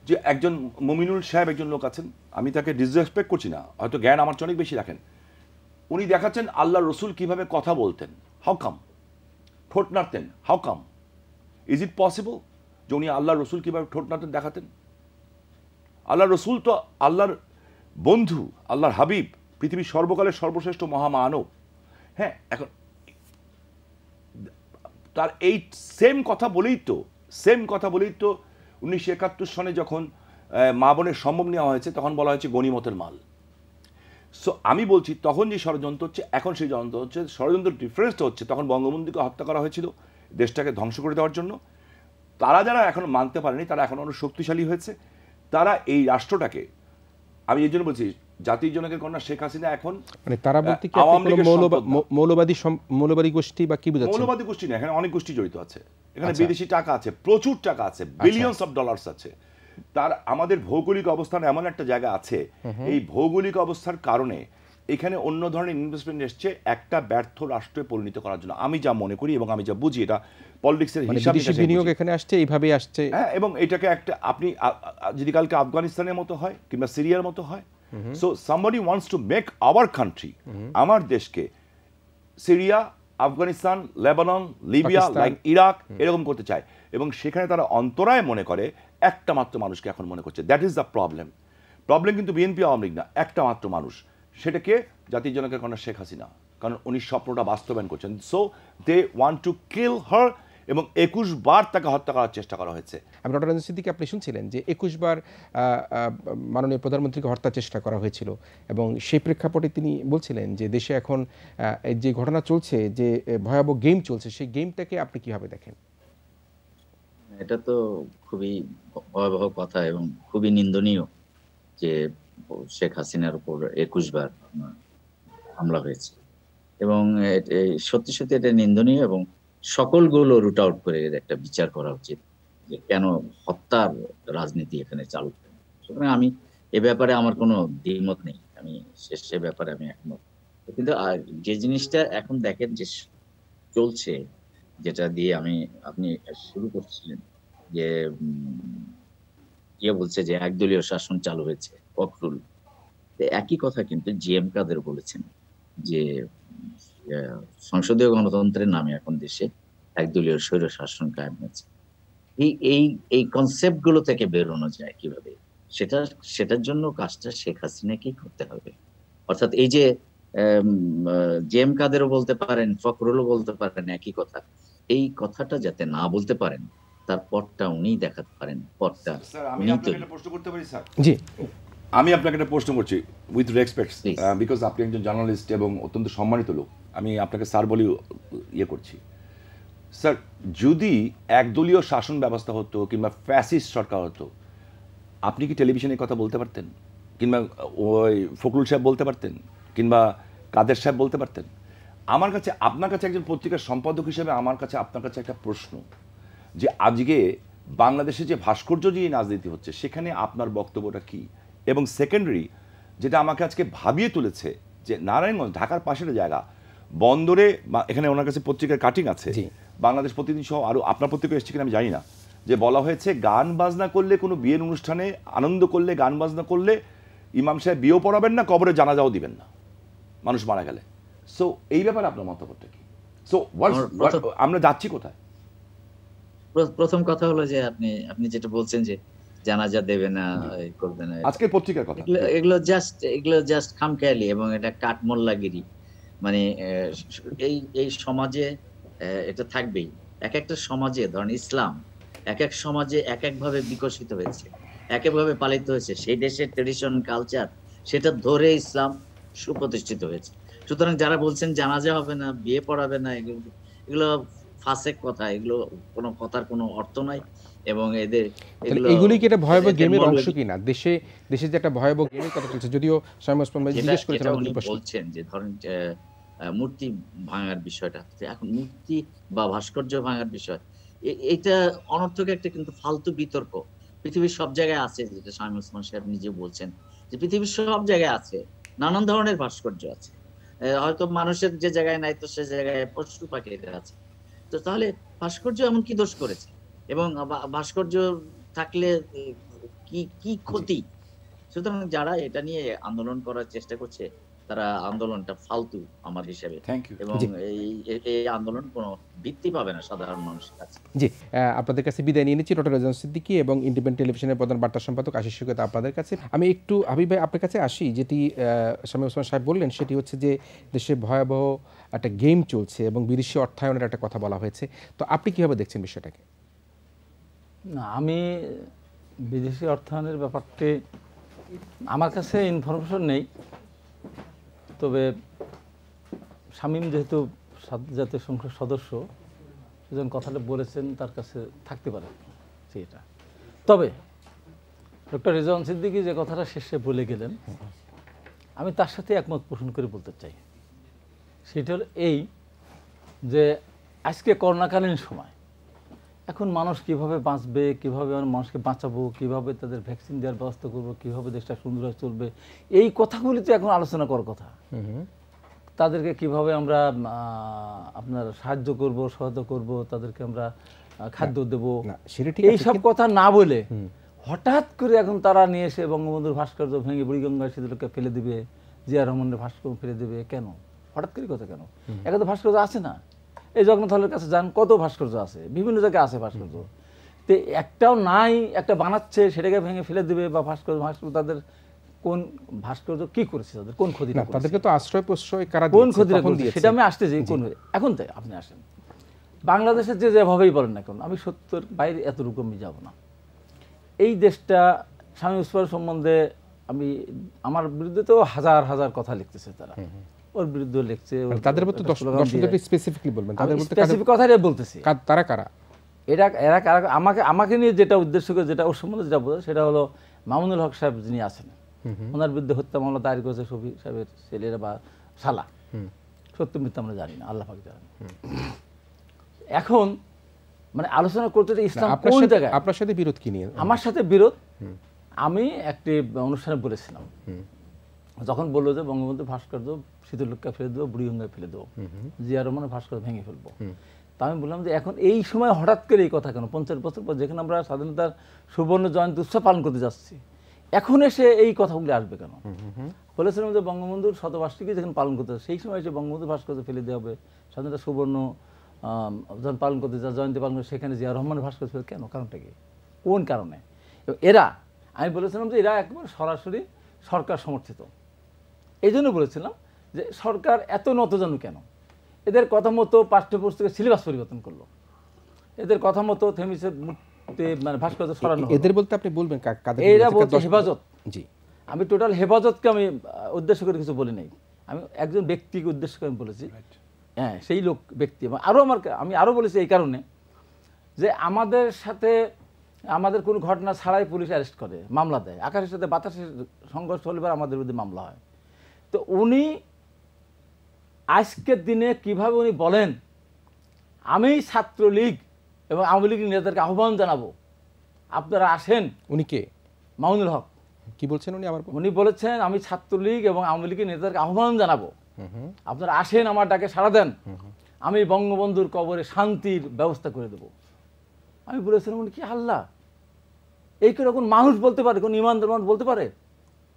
যে একজন মুমিনুল সাহেব একজন লোক আছেন, আমি তাকে ডিসরেসপেক্ট করছি না, হয়তো জ্ঞান আমার চেয়ে অনেক বেশি রাখেন, উনি দেখাচ্ছেন আল্লাহ রসুল কিভাবে কথা বলতেন। How come? ঠোঁট নাড়তেন। How come? Is it possible যে উনি আল্লাহ রসুল কিভাবে ঠোঁট নাড়তেন দেখাতেন? আল্লাহ রসুল তো আল্লাহর বন্ধু, আল্লাহর হাবিব, পৃথিবীর সর্বকালের সর্বশ্রেষ্ঠ মহামানব। হ্যাঁ, এখন তার এই সেম কথা বলেই তো 1971 সনে যখন মা বোনের সম্ভব নেওয়া হয়েছে, তখন বলা হয়েছে গনিমতের মাল। সো আমি বলছি তখন যে ষড়যন্ত্র হচ্ছে, এখন সেই ষড়যন্ত্র হচ্ছে। ষড়যন্ত্র ডিফারেন্সটা হচ্ছে তখন বঙ্গবন্ধুকে হত্যা করা হয়েছিল দেশটাকে ধ্বংস করে দেওয়ার জন্য। তারা যারা এখন মানতে পারেনি, তারা এখন আরো শক্তিশালী হয়েছে। তারা এই রাষ্ট্রটাকে, আমি এই জন্য বলছি জাতির জনকের কন্যা শেখ হাসিনা এখন মানে তারা বলতে কি মৌলবাদী গোষ্ঠী বা কি বোঝাচ্ছেন? মৌলবাদী গোষ্ঠী না, এখানে অনেক গোষ্ঠী জড়িত আছে। এখানে বিদেশি টাকা আছে, প্রচুর টাকা আছে, বিলিয়নস অফ ডলার্স আছে। তার আমাদের ভৌগোলিক অবস্থান এমন একটা জায়গা আছে, এই ভৌগোলিক অবস্থার কারণে এখানে অন্য ধরনের ইনভেস্টমেন্ট এসছে একটা ব্যর্থ রাষ্ট্রে পরিণত করার জন্য, আমি যা মনে করি এবং আমি যা বুঝি, এটা পলিটিক্সের হিসাব বিদেশি বিনিয়োগ এখানে আসছে, এইভাবেই আসছে। হ্যাঁ, এবং এটাকে একটা আপনি যদি কালকে আফগানিস্তানের মতো হয় কিংবা সিরিয়ার মতো হয়, so somebody wants to make our country, আমার দেশকে Syria, Afghanistan, Lebanon, Libya, like Iraq এরকম করতে চায়, এবং সেখানে তারা অন্তরায় মনে করে একটা মাত্র মানুষকে এখন মনে করছে। That is the problem. Problem কিন্তু বিএনপি আওয়ামী লীগ না, একটা মাত্র মানুষ, সেটাকে জাতির জনকের কন্যা শেখ হাসিনা, কারণ উনি স্বপ্নটা বাস্তবায়ন করছেন। So they want to kill her, এবং 21 বার তাকে হত্যা করার চেষ্টা করা হয়েছে। আমি ডক্টর রাজু সিদ্দিকী, আপনি শুনছিলেন যে 21 বার মাননীয় প্রধানমন্ত্রীকে হত্যার চেষ্টা করা হয়েছিল, এবং সেই প্রেক্ষাপটে তিনি বলছিলেন যে দেশে এখন যে ঘটনা চলছে, যে ভয়াবহ গেম চলছে, সেই গেমটাকে আপনি কিভাবে দেখেন? এটা তো খুবই ভয়াবহ কথা এবং খুবই নিন্দনীয় যে শেখ হাসিনার উপর 21 বার হামলা হয়েছে, এবং সত্যি সত্যি এটা নিন্দনীয়, এবং সকলগুলো রুট আউট করে একটা বিচার করা উচিত যে কেন হত্যার রাজনীতি এখানে চালু। সুতরাং আমি এ ব্যাপারে আমার কোনো দ্বিমত নেই, আমি সে ব্যাপারে আমি একমত। কিন্তু যে জিনিসটা এখন দেখেন যে চলছে, যেটা দিয়ে আপনি শুরু করছিলেন যে বলছে যে একদলীয় শাসন চালু হয়েছে, ফখরুল একই কথা কিন্তু জিএম কাদের বলেছেন যে সংসদীয় গণতন্ত্রের নামে এখন দেশে একদলীয় স্বৈর শাসন কায়েম হয়েছে। এই কনসেপ্ট গুলো থেকে বেরোনো যায় কিভাবে, সেটার জন্য কাজটা শেখ হাসিনাকেই করতে হবে। অর্থাৎ এই যে জিএম কাদেরও বলতে পারেন, ফখরুলও বলতে পারেন একই কথা, এই কথাটা যাতে না বলতে পারেন, তার পথটা উনিই দেখাতে পারেন, পথটা আমি আপনাকে একটা প্রশ্ন করতে পারি স্যার? জি, আমি আপনাকে একটা প্রশ্ন করছি উইথ রেসপেক্ট, বিকজ আপনি একজন জার্নালিস্ট এবং অত্যন্ত সম্মানিত লোক, আমি আপনাকে স্যার বলি ইয়ে করছি। স্যার, যদি একদলীয় শাসন ব্যবস্থা হতো কিংবা ফ্যাসিস্ট সরকার হতো, আপনি কি টেলিভিশনে কথা বলতে পারতেন? কিংবা ওই ফখরুল সাহেব বলতে পারতেন? কিংবা কাদের সাহেব বলতে পারতেন? আমার কাছে, আপনার কাছে একজন পত্রিকার সম্পাদক হিসেবে আমার কাছে আপনার কাছে একটা প্রশ্ন, যে আজকে বাংলাদেশে যে ভাস্কর্য যে রাজনীতি হচ্ছে, সেখানে আপনার বক্তব্যটা কি? এবং সেকেন্ডারি, যেটা আমাকে আজকে ভাবিয়ে তুলেছে, যে নারায়ণগঞ্জ ঢাকার পাশের জায়গা, বন্দরে, এখানে ওনার কাছে পত্রিকার কাটিং আছে, বাংলাদেশ প্রতিদিন সহ আরও আপনার পত্রিকা এসছে কিনা আমি জানি না, যে বলা হয়েছে গান বাজনা করলে, কোনো বিয়ের অনুষ্ঠানে আনন্দ করলে, গান বাজনা করলে ইমাম সাহেব বিয়েও পড়াবেন না, কবরে জানাজাও দিবেন না মানুষ মারা গেলে। সো এই ব্যাপারে আপনার মতামতটা কি? সো আমরা যাচ্ছি কোথায়? প্রথম কথা হলো যে আপনি যেটা বলছেন যে জানাজা দেবে না, করবে না, আজকের পত্রিকার কথা, এগুলো জাস্ট খামখেয়ালি, এবং এটা কাঠমোল্লাগিরি। মানে এই সমাজে এটা থাকবেই। এক একটা সমাজে, ধরেন ইসলাম এক এক সমাজে এক একভাবে বিকশিত হয়েছে, এক একভাবে পালিত হয়েছে, সেই দেশের ট্রেডিশন, কালচার, সেটা ধরে ইসলাম সুপ্রতিষ্ঠিত হয়েছে। সুতরাং যারা বলছেন জানাজা হবে না, বিয়ে পড়াবে না, এগুলো ফাসেক কথা, এগুলো কোনো কথার কোনো অর্থ নাই। এবং এগুলি কি একটা ভয়াবহ গেমের অংশ কিনা? দেশে যে একটা ভয়াবহ গেমের কথা চলছে, যদিও শামীম ওসমান ভাই জিজ্ঞেস করেছেন, উনি বলছেন যে ধরেন মূর্তি ভাঙার বিষয়টা, এখন মূর্তি বা ভাস্কর্য ভাঙার বিষয়, এটা অনর্থক একটা কিন্তু ফালতু বিতর্ক পৃথিবীর সব জায়গায় আছে, যেটা শামীম ওসমান সাহেব নিজে বলছেন যে পৃথিবীর সব জায়গায় আছে, নানান ধরনের ভাস্কর্য আছে, হয়তো মানুষের যে জায়গায় নাই তো সে জায়গায় পশু পাখিদের আছে। তো তাহলে ভাস্কর্য এমন কি দোষ করেছে, এবং ভাস্কর্য থাকলে কি ক্ষতি? সুতরাং যারা এটা নিয়ে আন্দোলন করার চেষ্টা করছে, তারা আন্দোলনটা ফালতু আমার হিসেবে, এবং এই আন্দোলন কোনো ভিত্তি পাবে না সাধারণ মানুষের কাছে। জি, আপনাদের কাছে বিদায় নিয়ে নিচ্ছি। ডক্টর রাজু সিদ্দিকী এবং ইন্ডিপেন্ডেন্ট টেলিভিশনের প্রধান বার্তা সম্পাদক আশিস শুকত আপনাদের কাছে। আমি একটু হাবিব ভাই আপনার কাছে আসি, যেটি শামীম ওসমান সাহেব বললেন, সেটি হচ্ছে যে দেশে ভয়াবহ একটা গেম চলছে এবং বিদেশি অর্থায়নের একটা কথা বলা হয়েছে। তো আপনি কিভাবে দেখছেন বিষয়টাকে? না, আমি বিদেশি অর্থায়নের ব্যাপারটি আমার কাছে ইনফরমেশন নেই, তবে শামীম যেহেতু জাতীয় সংসদ সদস্য, সেজন কথাটা বলেছেন, তার কাছে থাকতে পারে সেটা। তবে ডক্টর রেজওয়ান সিদ্দিকী যে কথাটা শেষে বলে গেলেন, আমি তার সাথে একমত পোষণ করে বলতে চাই। সেটা হলো এই যে আজকে করোনাকালীন সময় এখন মানুষ কিভাবে বাঁচবে, কিভাবে আমরা মানুষকে বাঁচাবো, কিভাবে তাদের ভ্যাকসিন দেওয়ার ব্যবস্থা করবো, কিভাবে দেশটা সুন্দরভাবে চলবে, এই কথাগুলি তো এখন আলোচনা করার কথা। তাদেরকে কিভাবে আমরা আপনার সাহায্য করব, সহায়তা করব, তাদেরকে আমরা খাদ্য দেব, এই সব কথা না বলে হঠাৎ করে এখন তারা নিয়ে এসে বঙ্গবন্ধুর ভাস্কর্য ভেঙে বুড়িগঙ্গা সেতুকে ফেলে দিবে, জিয়া রহমানের ভাস্কর্য ফেলে দেবে। কেন হঠাৎ করে কথা কেন? এখন তো ভাস্কর্য আছে না, এই জগন্নাথ হলের কাছে যান, কত ভাস্কর্য আছে, বিভিন্ন জায়গায় আছে ভাস্কর্য। তো একটাও নাই, একটা বানাচ্ছে সেটাকে ভেঙে ফেলে দিবে, বা ভাস্কর্য তাদের কোন ভাস্কর্য কি করেছে, তাদের কোন ক্ষতি, তাদেরকে তো আশ্রয় প্রশ্রয় কারা কোন ক্ষতি দিয়েছে সেটা আমি আসতেছি। কোন এখন তাই আপনি আসেন বাংলাদেশের যেভাবেই বলেন না কেন, আমি সত্যের বাইরে এতটুকু আমি যাব না। এই দেশটা শামীম ওসমান সম্বন্ধে আমি, আমার বিরুদ্ধে তো হাজার হাজার কথা লিখতেছে তারা, ওর বিরুদ্ধে লিখছে, তাদের মধ্যে দর্শকদের স্পেসিফিকলি বলবেন, তাদের মধ্যে স্পেসিফিক কথাই বলতেছি। তারা কারা? এরা আমাকে নিয়ে যেটা উদ্দেশ্য করে, যেটা ওর সম্বন্ধে যেটা বলে, সেটা হলো মামুনুল হক সাহেব যিনি আছেন, ওনার বিরুদ্ধে হত্যা মামলা দায়ের করেছে শফি সাহেবের ছেলেরা বা শালা, সত্য মিথ্যা আমরা জানি না, আল্লাহ পাক জানেন। এখন মানে আলোচনা করতে ইসলাম কোন জায়গায়, আপনার সাথে বিরোধ কি নিয়ে? আমার সাথে বিরোধ, আমি একটি অনুষ্ঠানে বলেছিলাম, যখন বললো যে বঙ্গবন্ধু ভাস্কর্য শীতলক্ষা ফেলে দেবো, বুড়িগঙ্গায় ফেলে দেবো, জিয়া রহমানের ভাস্কর্য ভেঙে ফেলবো। তা আমি বললাম যে এখন এই সময় হঠাৎ করে এই কথা কেন? 50 বছর পর যেখানে আমরা স্বাধীনতার সুবর্ণ জয়ন্তী উৎসব পালন করতে যাচ্ছি, এখন এসে এই কথাগুলি আসবে কেন? বলেছিলাম যে বঙ্গবন্ধুর শতবার্ষিকী যেখানে পালন করতে সেই সময় এসে বঙ্গবন্ধু ভাস্কর্য ফেলে দেওয়া হবে, স্বাধীনতা সুবর্ণ যখন পালন করতে যা জয়ন্তী পালন করে সেখানে জিয়া রহমানের ভাস্কর্য ফেলে কেন? কারণটা কি? কোন কারণে? এরা, আমি বলেছিলাম যে এরা একবার সরাসরি সরকার সমর্থিত। এই জন্য বলেছিলাম যে সরকার এত নতজানু কেন? এদের কথা মতো পাঠ্যপুস্তকের সিলেবাস পরিবর্তন করলো, এদের কথা মতো থেমিসের মূর্তি মানে ভাস্কর্য সরানো। এদের বলতে আপনি বলবেন কাদের? এরা বলতে হেফাজত। জি, আমি টোটাল হেফাজতকে আমি উদ্দেশ্য করে কিছু বলি নাই, আমি একজন ব্যক্তিকে উদ্দেশ্য করে আমি বলেছি। হ্যাঁ, সেই লোক ব্যক্তি। আরও আমি আরও বলেছি এই কারণে যে আমাদের সাথে আমাদের কোনো ঘটনা ছাড়াই পুলিশ অ্যারেস্ট করে, মামলা দেয়, আকাশের সাথে বাতাসের সংঘর্ষ হলে আমাদের বিরুদ্ধে মামলা হয়। তো উনি আজকের দিনে কিভাবে উনি বলেন আমি ছাত্রলীগ এবং আওয়ামী লীগের নেতাদেরকে আহ্বান জানাবো আপনারা আসেন? উনি কে? মামুনুল হক। কি বলছেন উনি? আবার উনি বলেছেন আমি ছাত্রলীগ এবং আওয়ামী লীগের নেতাদেরকে আহ্বান জানাবো, আপনারা আসেন, আমার ডাকে সাড়া দেন, আমি বঙ্গবন্ধুর কবরে শান্তির ব্যবস্থা করে দেব। আমি বলেছিলাম উনি কি আল্লাহ, এই কিরকম মানুষ বলতে পারে, কোন ইমানদার মানুষ বলতে পারে?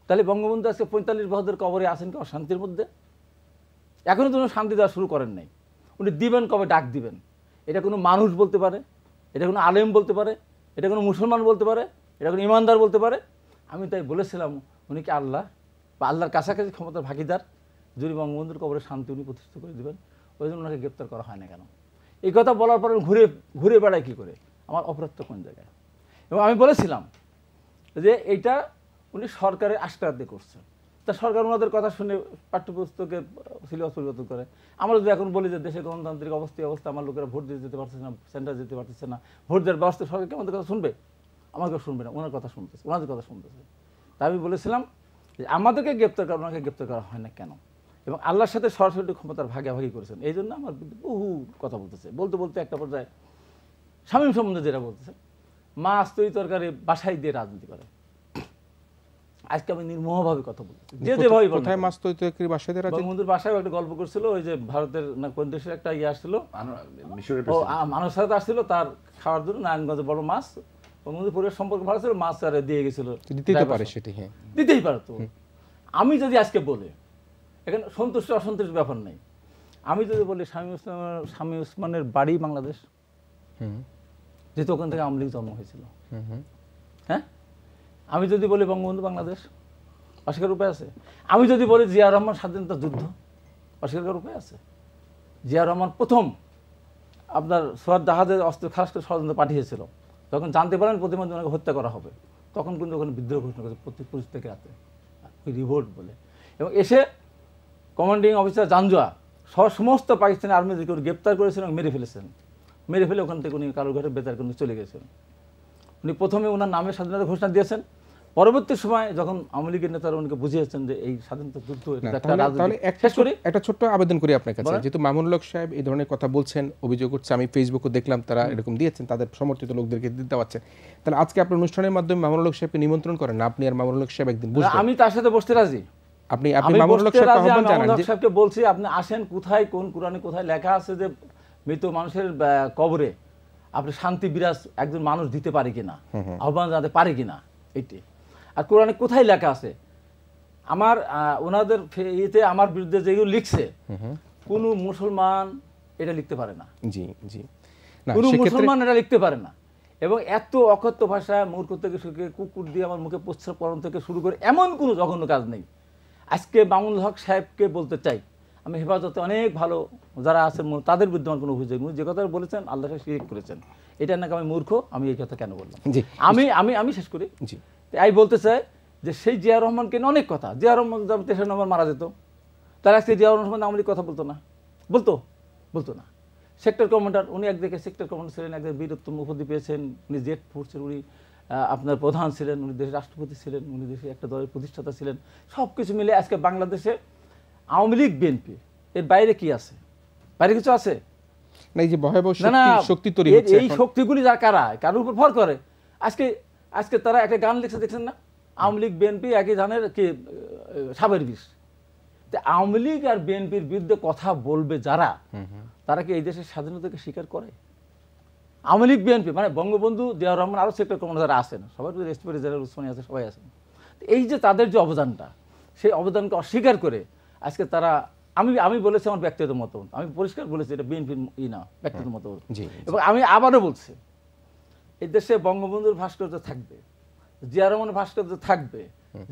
তাহলে বঙ্গবন্ধু আজকে 45 বছরের কবরে আসেন কি অশান্তির মধ্যে? এখনো তো শান্তি দেওয়া শুরু করেন নাই। উনি দিবেন কবে? ডাক দিবেন। এটা কোনো মানুষ বলতে পারে? এটা কোনো আলেম বলতে পারে? এটা কোনো মুসলমান বলতে পারে? এটা কোনো ইমানদার বলতে পারে? আমি তাই বলেছিলাম উনি কি আল্লাহ বা আল্লাহর কাছাকাছি ক্ষমতার ভাগিদার, যদি বঙ্গবন্ধুর কবরে শান্তি উনি প্রতিষ্ঠা করে দেবেন? ওই জন্য ওনাকে গ্রেপ্তার করা হয় না কেন? এই কথা বলার পরে ঘুরে বেড়ায় কী করে? আমার অপরাধটা কোন জায়গায়? এবং আমি বলেছিলাম যে এইটা উনি সরকারের আশকারাতে করছেন, তা সরকার ওনাদের কথা শুনে পাঠ্যপুস্তকের সিলেবাস পরিবর্তন করে। আমরা যদি এখন বলি যে দেশের গণতান্ত্রিক অবস্থা আমার লোকেরা ভোট দিতে যেতে পারতেছে না, সেন্টার যেতে পারতেছে না, ভোট দেওয়ার ব্যবস্থা, সরকার কি আমাদের কথা শুনবে? আমাকে শুনবে না, ওনার কথা শুনতেছে, ওনাদের কথা শুনতেছে। তাই আমি বলেছিলাম যে আমাদেরকে গ্রেপ্তার করা, ওনাকে গ্রেপ্তার করা হয় না কেন? এবং আল্লাহর সাথে সরাসরি ক্ষমতার ভাগাভাগি করেছেন, এই জন্য আমার বহু কথা বলতেছে। বলতে বলতে একটা পর্যায়ে শামীম সম্বন্ধে যেটা বলতেছে, মাছ তৈরি তরকারি বাসায় দিয়ে রাজনীতি করে। আজকে আমি নির্মোহভাবে কথা বলছি, যেভাবে কোথায় মাছ তৈরি তরকারি বাসায় দিয়ে রাজনীতি? বঙ্গবন্ধুর বাসায় একটা গল্প করছিল, ওই যে ভারতের না কোন দেশের একটা ইয়ে আসছিল, মানুষ সাথে আসছিল তার খাওয়ার জন্য, নারায়ণগঞ্জে বড় মাছ, বঙ্গবন্ধুর পরিবার সম্পর্ক ভালো ছিল, মাছ আর দিয়ে গেছিল, দিতেই পারে সেটি, হ্যাঁ দিতেই পারতো। আমি যদি আজকে বলে, এখানে সন্তুষ্ট অসন্তুষ্ট ব্যাপার নেই, আমি যদি বলি শামীম ওসমানের বাড়ি বাংলাদেশ, যেহেতু ওখান থেকে আওয়ামী লীগ জন্ম হয়েছিল, হ্যাঁ, আমি যদি বলি বঙ্গবন্ধু বাংলাদেশ, অস্বীকার উপায় আছে? আমি যদি বলি জিয়া রহমান স্বাধীনতা যুদ্ধ, অস্বীকার করার উপায় আছে? জিয়া রহমান প্রথম আপনার সোয়ার জাহাজের অস্ত্র খালাস করে ষড়যন্ত্র পাঠিয়েছিল, তখন জানতে পারেন প্রতিমধ্যে ওনাকে হত্যা করা হবে, তখন কিন্তু ওখানে বিদ্রোহ ঘোষণা করেছে 25 থেকে রাতে, ওই রিভোল্ট বলে। এবং এসে কমান্ডিং অফিসার জাঞ্জুয়া সমস্ত পাকিস্তানি আর্মিদেরকে গ্রেপ্তার করেছেন এবং মেরে ফেলেছেন। মেরে ফেলে ওখান থেকে উনি কালুরঘাটের বেতার কিন্তু চলে গেছেন। উনি প্রথমে ওনার নামে স্বাধীনতা ঘোষণা দিয়েছেন, পরবর্তী সময় যখন আওয়ামী লীগের নেতারা উনিকে বুঝিয়েছেন যে এই স্বাধীনতা যুদ্ধ এটা একটা তাহলে রাজনৈতিক, শেষ করি একটা ছোট্ট আবেদন করি আপনার কাছে, যেহেতু মামুনুল হক সাহেব এই ধরনের কথা বলছেন, অভিযোগ করছে, আমি ফেসবুকে দেখলাম তারা এরকম দিয়েছেন, তাদের সমর্থিত লোকদেরকে দিতে পারছেন, তাহলে আজকে আপনার অনুষ্ঠানের মাধ্যমে মামুনুল হক সাহেবকে নিমন্ত্রণ করেন না, আপনি আর মামুনুল হক সাহেব একদিন বসবেন। আমি তার সাথে বসতে রাজি। আপনি মামুনুল হক সাহেবকে আহ্বান জানান যে সাহেবকে বলছি আপনি আসেন, কোথায় কোন কোরআনে কোথায় লেখা আছে যে মৃত মানুষের কবরে আপনি শান্তি বিরাজ একজন মানুষ দিতে পারে কিনা, আহ্বান জানাতে পারে কিনা, এটি। আর কোরআনে কোথায় লেখা আছে আমার ওনাদের ইয়েতে আমার বিরুদ্ধে যেগুলো লিখছে কোন মুসলমান এটা লিখতে পারে না। জি জি, কোন মুসলমান এটা লিখতে পারে না। এবং এত অকথ্য ভাষা, মূর্খ থেকে শুরু করে কুকুর দিয়ে আমার মুখে প্রস্রাব করানো থেকে শুরু করে এমন কোনো জঘন্য কাজ নেই। আজকে মামুনুল হক সাহেবকে বলতে চাই, আমি হেফাজতে অনেক ভালো যারা আছেন তাদের বিরুদ্ধে আমার কোনো অভিযোগ নেই। যে কথা বলেছেন আল্লাহ শিরিক করেছেন, এটা নাকি আমি মূর্খ, আমি এই কথা কেন বললাম? আমি শেষ করি। আমি বলতে চাই যে সেই জিয়া রহমানকে নিয়ে অনেক কথা, জিয়া রহমান 23 নম্বর মারা যেত, তারা আজকে জিয়া রহমান আওয়ামী লীগ কথা বলতো না, বলতো না। সেক্টর কমান্ডার, উনি একদিকে সেক্টর কমান্ডার ছিলেন, একদিকে বীরত্তম উপাধি পেয়েছেন, উনি জেড ফোর্সের উনি আপনার প্রধান ছিলেন, উনি দেশের রাষ্ট্রপতি ছিলেন, উনি দেশের একটা দলের প্রতিষ্ঠাতা ছিলেন। সব কিছু মিলে আজকে বাংলাদেশে আওয়ামী লীগ বিএনপি এর বাইরে কি আছে? বাইরে কিছু আছে না? এই যে ভয়াবহ শক্তি তৈরি হচ্ছে, এই শক্তিগুলি যার কারোর উপর ভর করে। আজকে তারা একটা গান লিখছে, দেখছেন না? আওয়ামী লীগ বিএনপি একই ধানের কি সাবের বিষ। আওয়ামী লীগ আর বিএনপির বিরুদ্ধে কথা বলবে যারা, তারা কি এই দেশের স্বাধীনতাকে স্বীকার করে? আওয়ামী লীগ বিএনপি মানে বঙ্গবন্ধু, জিয়াউর রহমান, আরো সেক্টর কমান্ডার যারা আছেন, সবাই রেস্টপেক্ট, যারা উসমানী আছে, সবাই আছেন। এই যে তাদের যে অবদানটা, সেই অবদানকে অস্বীকার করে আজকে তারা, আমি বলেছি আমার ব্যক্তিগত মতামত, আমি পরিষ্কার বলেছি এটা বিএনপির না, ব্যক্তিগত মতামত। এবং আমি আবারও বলছি, এই দেশে বঙ্গবন্ধুর ভাস্কর্য থাকবে, জিয়া রহমানের ভাস্কর্য থাকবে,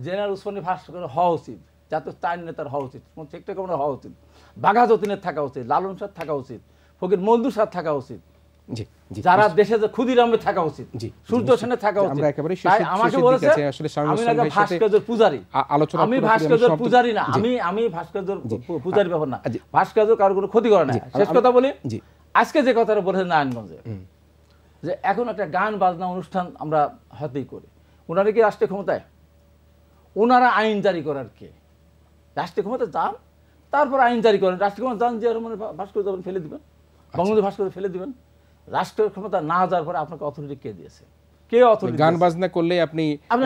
জেনারেল উসমানীর ভাস্কর্য হওয়া উচিত, জাতীয় স্থায়ী নেতার হওয়া উচিত, সেক্টর কমান্ডার হওয়া উচিত, বাঘা যতীনের থাকা উচিত, লালন শাহ থাকা উচিত, ফকির মজদুর শাহ থাকা উচিত, যারা দেশে যে ক্ষুদিরামে থাকা উচিত, সূর্য সেনের থাকা উচিত। আমাকে বলেছে আমি নাকি ভাস্কর্যের পূজারি। আমি ভাস্কর্যের পূজারি না, আমি ভাস্কর্যের পূজারি ব্যাপার না, ভাস্কর্য কারোর কোনো ক্ষতি করে না। শেষ কথা বলি, আজকে যে কথাটা বলেছে নারায়ণগঞ্জে, যে এখন একটা গান বাজনা অনুষ্ঠান আমরা হাতেই করি, ওনারা কি রাষ্ট্রীয় ক্ষমতায়? ওনারা আইন জারি করার কে? রাষ্ট্রীয় ক্ষমতা যান, তারপর আইন জারি করেন। রাষ্ট্রীয় ক্ষমতা যান, জিয়া রহমানের ভাস্কর্য ফেলে দিবেন, বঙ্গবন্ধু ভাস্কর্য ফেলে দিবেন। রাষ্ট্রের ক্ষমতা না যাওয়ার পরে আপনাকে অথরিটি কে দিয়েছে? কে অথরিটি? গান বাজনা করলে আপনি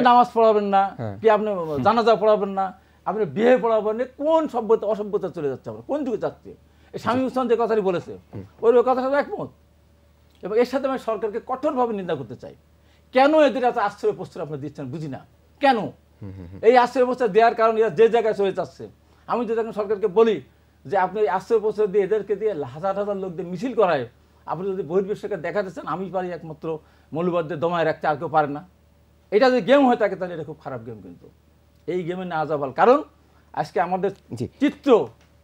নামাজ পড়াবেন না, কি আপনি জানাজা পড়াবেন না, আপনি বিয়ে পড়াবেন না? কোন সভ্যতা অসভ্যতা চলে যাচ্ছে, আমরা কোন যুগে যাচ্ছি? এই স্বামী উসমান যে কথাটি বলেছে, ওই কথাটা একমত। এবং এর সাথে আমি সরকারকে কঠোরভাবে নিন্দা করতে চাই। কেন এদের এত আশ্রয় প্রস্তাব আপনি দিচ্ছেন বুঝি না। কেন এই আশ্রয় প্রস্তাব দেওয়ার কারণ এরা যে জায়গায় চলে যাচ্ছে? আমি যদি এখন সরকারকে বলি যে আপনি আশ্রয় প্রস্তাব দিয়ে এদেরকে দিয়ে হাজার হাজার লোক দিয়ে মিছিল করায়, আপনি যদি বহির্বিশ্বকে দেখাতে চান আমি পারি একমাত্র মৌলবাদদের দমায় রাখতে, আর কেউ পারে না। এটা যদি গেম হয়ে থাকে তাহলে এটা খুব খারাপ গেম। কিন্তু এই গেমে না যাবার কারণ আজকে আমাদের চিত্র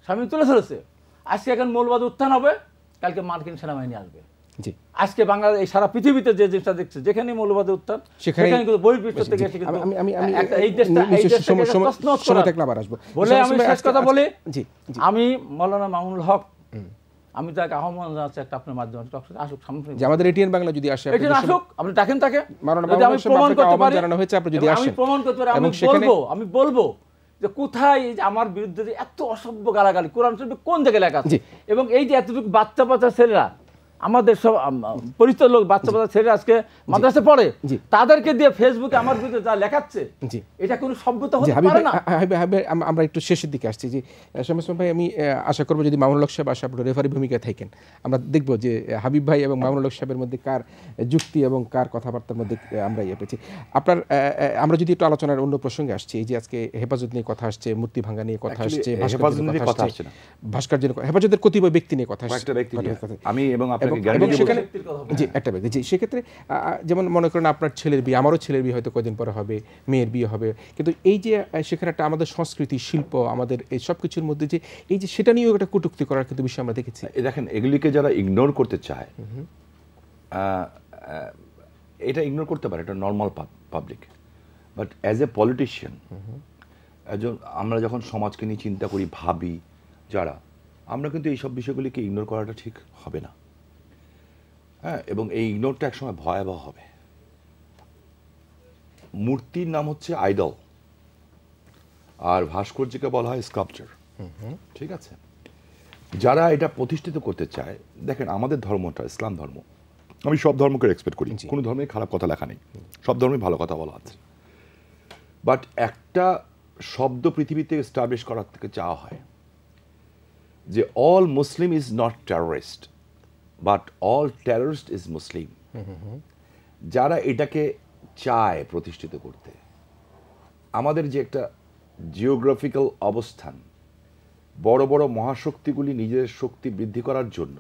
স্বামী তুলে ধরেছে। আজকে এখন মৌলবাদ উত্থান হবে, কালকে মার্কিন সেনাবাহিনী আসবে। আজকে বাংলাদেশ এই সারা পৃথিবীতে যে জিনিসটা দেখছে, যেখানে মৌলবাদের উত্থান সেখানে কিন্তু বহির্বিশ্ব থেকে এসে কিন্তু এই দেশটা বলে আমি শেষ কথা বলি, আমি মাওলানা মামুনুল হক, আমি তাকে আহ্বান জানাচ্ছি একটা আপনার মাধ্যমে আসুক সামনে, আমাদের এটিএন বাংলা যদি আসে, আসুক, আপনি ডাকেন তাকে। আমি প্রমাণ করতে পারি, আমি প্রমাণ করতে পারি, আমি বলবো যে কোথায় আমার বিরুদ্ধে এত অসভ্য গালাগালি কোরআন শরীফে কোন জায়গায় লেখা আছে। এবং এই যে এতটুকু বাচ্চা বাচ্চা ছেলেরা, আমাদের সব পরিচিত লোক, বাচ্চা বাচ্চা ছেলেরা আজকে মাদ্রাসা পড়ে, তাদেরকে দিয়ে ফেসবুকে আমার বিরুদ্ধে যা লেখাচ্ছে, এটা কোনো সভ্যতা হতে পারে না। আমরা একটু শেষের দিকে আসছি। যে শামীম ভাই, আমি আশা করবো যদি মামুনুল হক সাহেব আসে আপনার রেফারি ভূমিকায় থাকেন, আমরা দেখবো যে হাবিব ভাই এবং মামুনুল হক সাহেবের মধ্যে কার যুক্তি এবং কার কথাবার্তার মধ্যে আমরা পেয়েছি। আপনার আমরা যদি একটু আলোচনার অন্য প্রসঙ্গে আসছি, এই যে আজকে হেফাজত নিয়ে কথা আসছে, মূর্তি ভাঙা নিয়ে কথা আসছে, ভাস্কর্যের, হেফাজতের কতিপয় ব্যক্তি নিয়ে কথা আসছে, আমি এবং সেক্ষেত্রে যেমন মনে করেন আপনার ছেলের বিয়ে, আমারও ছেলের বিয়ে হয়তো কদিন পরে হবে, মেয়ের বিয়ে হবে, কিন্তু এই যে সেখানে একটা আমাদের সংস্কৃতি, শিল্প, আমাদের এই সব কিছুর মধ্যে যে এই যে সেটা নিয়েও একটা কটূক্তি করার কিন্তু বিষয় আমরা দেখেছি। দেখেন, এগুলিকে যারা ইগনোর করতে চায়, এটা ইগনোর করতে পারে, এটা normal public. But as a politician, আমরা যখন সমাজকে নিয়ে চিন্তা করি, ভাবি যারা, আমরা কিন্তু এইসব বিষয়গুলিকে ইগনোর করাটা ঠিক হবে না। হ্যাঁ, এবং এই ইগনোরটা একসময় ভয়াবহ হবে। মূর্তির নাম হচ্ছে আইডল, আর ভাস্কর্যকে বলা হয় স্কাল্পচার। ঠিক আছে, যারা এটা প্রতিষ্ঠিত করতে চায়, দেখেন আমাদের ধর্মটা ইসলাম ধর্ম, আমি সব ধর্মকে রেসপেক্ট করি, কোনো ধর্মে খারাপ কথা লেখা নেই, সব ধর্মে ভালো কথা বলা আছে, বাট একটা শব্দ পৃথিবীতে এস্টাবলিশ করার থেকে চাওয়া হয় যে all Muslim is not terrorist but all terrorist is Muslim. যারা এটাকে চায় প্রতিষ্ঠিত করতে, আমাদের যে একটা জিওগ্রাফিক্যাল অবস্থান, বড় বড় মহাশক্তিগুলি নিজেদের শক্তি বৃদ্ধি করার জন্য,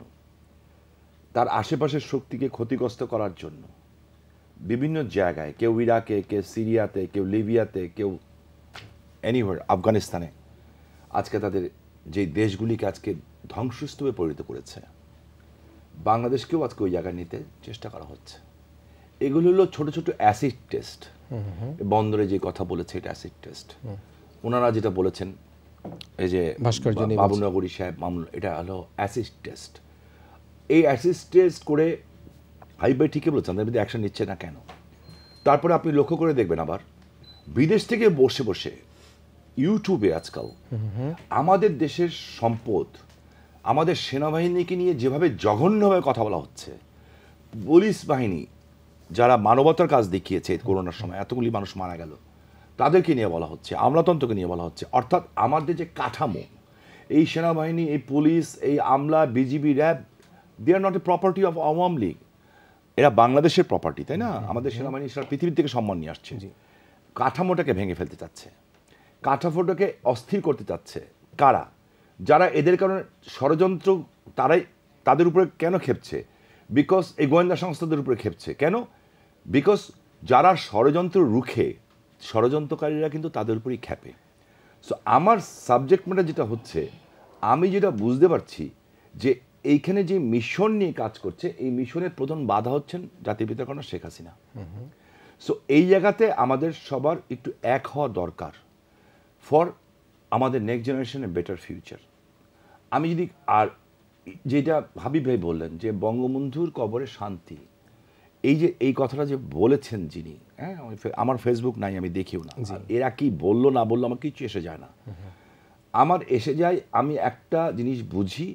তার আশেপাশের শক্তিকে ক্ষতিগ্রস্ত করার জন্য বিভিন্ন জায়গায়, কেউ ইরাকে, কেউ সিরিয়াতে, কেউ লিবিয়াতে, কেউ এনিওয়ার, আফগানিস্তানে, আজকে তাদের যে দেশগুলিকে আজকে ধ্বংসস্তূপে পরিণত করেছে, বাংলাদেশকেও আজকে ওই জায়গায় নিতে চেষ্টা করা হচ্ছে। এগুলো হলো ছোট ছোট অ্যাসিড টেস্ট। বন্দরে যে কথা বলেছে এটা অ্যাসিড টেস্ট, ওনারা যেটা বলেছেন এই যে বাবুনগরী সাহেব মামলা, এটা হলো অ্যাসিড টেস্ট। এই অ্যাসিড টেস্ট করে হাবিব ভাই ঠিকই বলেছেন, তাদের অ্যাকশন নিচ্ছে না কেন? তারপরে আপনি লক্ষ্য করে দেখবেন আবার বিদেশ থেকে বসে বসে ইউটিউবে আজকাল আমাদের দেশের সম্পদ, আমাদের সেনাবাহিনীকে নিয়ে যেভাবে জঘন্যভাবে কথা বলা হচ্ছে, পুলিশ বাহিনী যারা মানবতার কাজ দেখিয়েছে করোনার সময়, এতগুলি মানুষ মারা গেল, তাদেরকে নিয়ে বলা হচ্ছে, আমলাতন্ত্রকে নিয়ে বলা হচ্ছে। অর্থাৎ আমাদের যে কাঠামো, এই সেনাবাহিনী, এই পুলিশ, এই আমলা, BGB, RAB, they are not a property of Awami League, এরা বাংলাদেশের প্রপার্টি, তাই না? আমাদের সেনাবাহিনী সারা পৃথিবীর থেকে সম্মান নিয়ে আসছে। কাঠামোটাকে ভেঙে ফেলতে চাচ্ছে, কাঠামোটাকে অস্থির করতে চাচ্ছে কারা? যারা এদের কারণে ষড়যন্ত্র, তারাই তাদের উপরে কেন খেপছে? বিকজ এই গোয়েন্দা সংস্থাদের উপরে খেপছে কেন? বিকজ যারা ষড়যন্ত্র রুখে, ষড়যন্ত্রকারীরা কিন্তু তাদের উপরেই খেপে। সো আমার সাবজেক্ট ম্যাটার যেটা হচ্ছে, আমি যেটা বুঝতে পারছি যে এইখানে যে মিশন নিয়ে কাজ করছে, এই মিশনের প্রধান বাধা হচ্ছেন জাতির পিতা কন্যা শেখ হাসিনা। সো এই জায়গাতে আমাদের সবার একটু এক হওয়া দরকার ফর আমাদের নেক্সট জেনারেশনের বেটার ফিউচার। আমি যদি, আর যেটা হাবিব ভাই বললেন যে বঙ্গবন্ধুর কবরে শান্তি, এই যে এই কথাটা যে বলেছেন যিনি, হ্যাঁ, আমার ফেসবুক নাই, আমি দেখিও না, এরা কি বললো না বললো আমার কিছু এসে যায় না। আমার এসে যায়, আমি একটা জিনিস বুঝি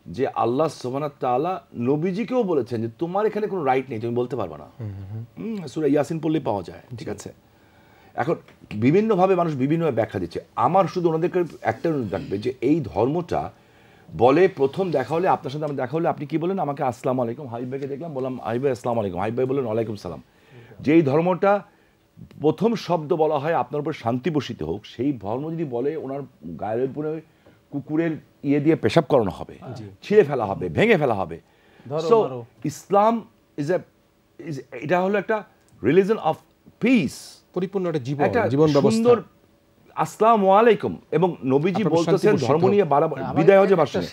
যে আল্লাহ সুবহানাহু ওয়া তাআলা নবীজিকেও বলেছেন যে তোমার এখানে কোনো রাইট নেই, তুমি বলতে পারবে না। সূরা ইয়াসিন পড়লে পাওয়া যায়, ঠিক আছে? এখন বিভিন্নভাবে মানুষ বিভিন্নভাবে ব্যাখ্যা দিচ্ছে। আমার শুধু ওনাদেরকে একটা অনুরোধ থাকবে যে এই ধর্মটা বলে, প্রথম দেখা হলে আপনার সাথে আমার দেখা হলে আপনি কি বলেন? আমাকে আসসালামু আলাইকুম। হাবিব ভাইকে দেখলাম, বললাম হাবিব ভাই আসসালামু আলাইকুম। হাবিব ভাই বললেন ওয়ালাইকুম সালাম। যেই ধর্মটা প্রথম শব্দ বলা হয় আপনার উপর শান্তি বর্ষিত হোক, সেই ধর্ম যদি বলে ওনার গায়ের উপরে কুকুরের ইয়ে দিয়ে পেশাব করানো হবে, ছিঁড়ে ফেলা হবে, ভেঙে ফেলা হবে। সো ইসলাম এটা হলো একটা রিলিজন অফ পিস, পরিপূর্ণ একটা জীবন ব্যবস্থা। আসসালামু আলাইকুম। এবং নবীজি বলতেছেন ধর্ম নিয়ে বিদায় হজে ভাষণে,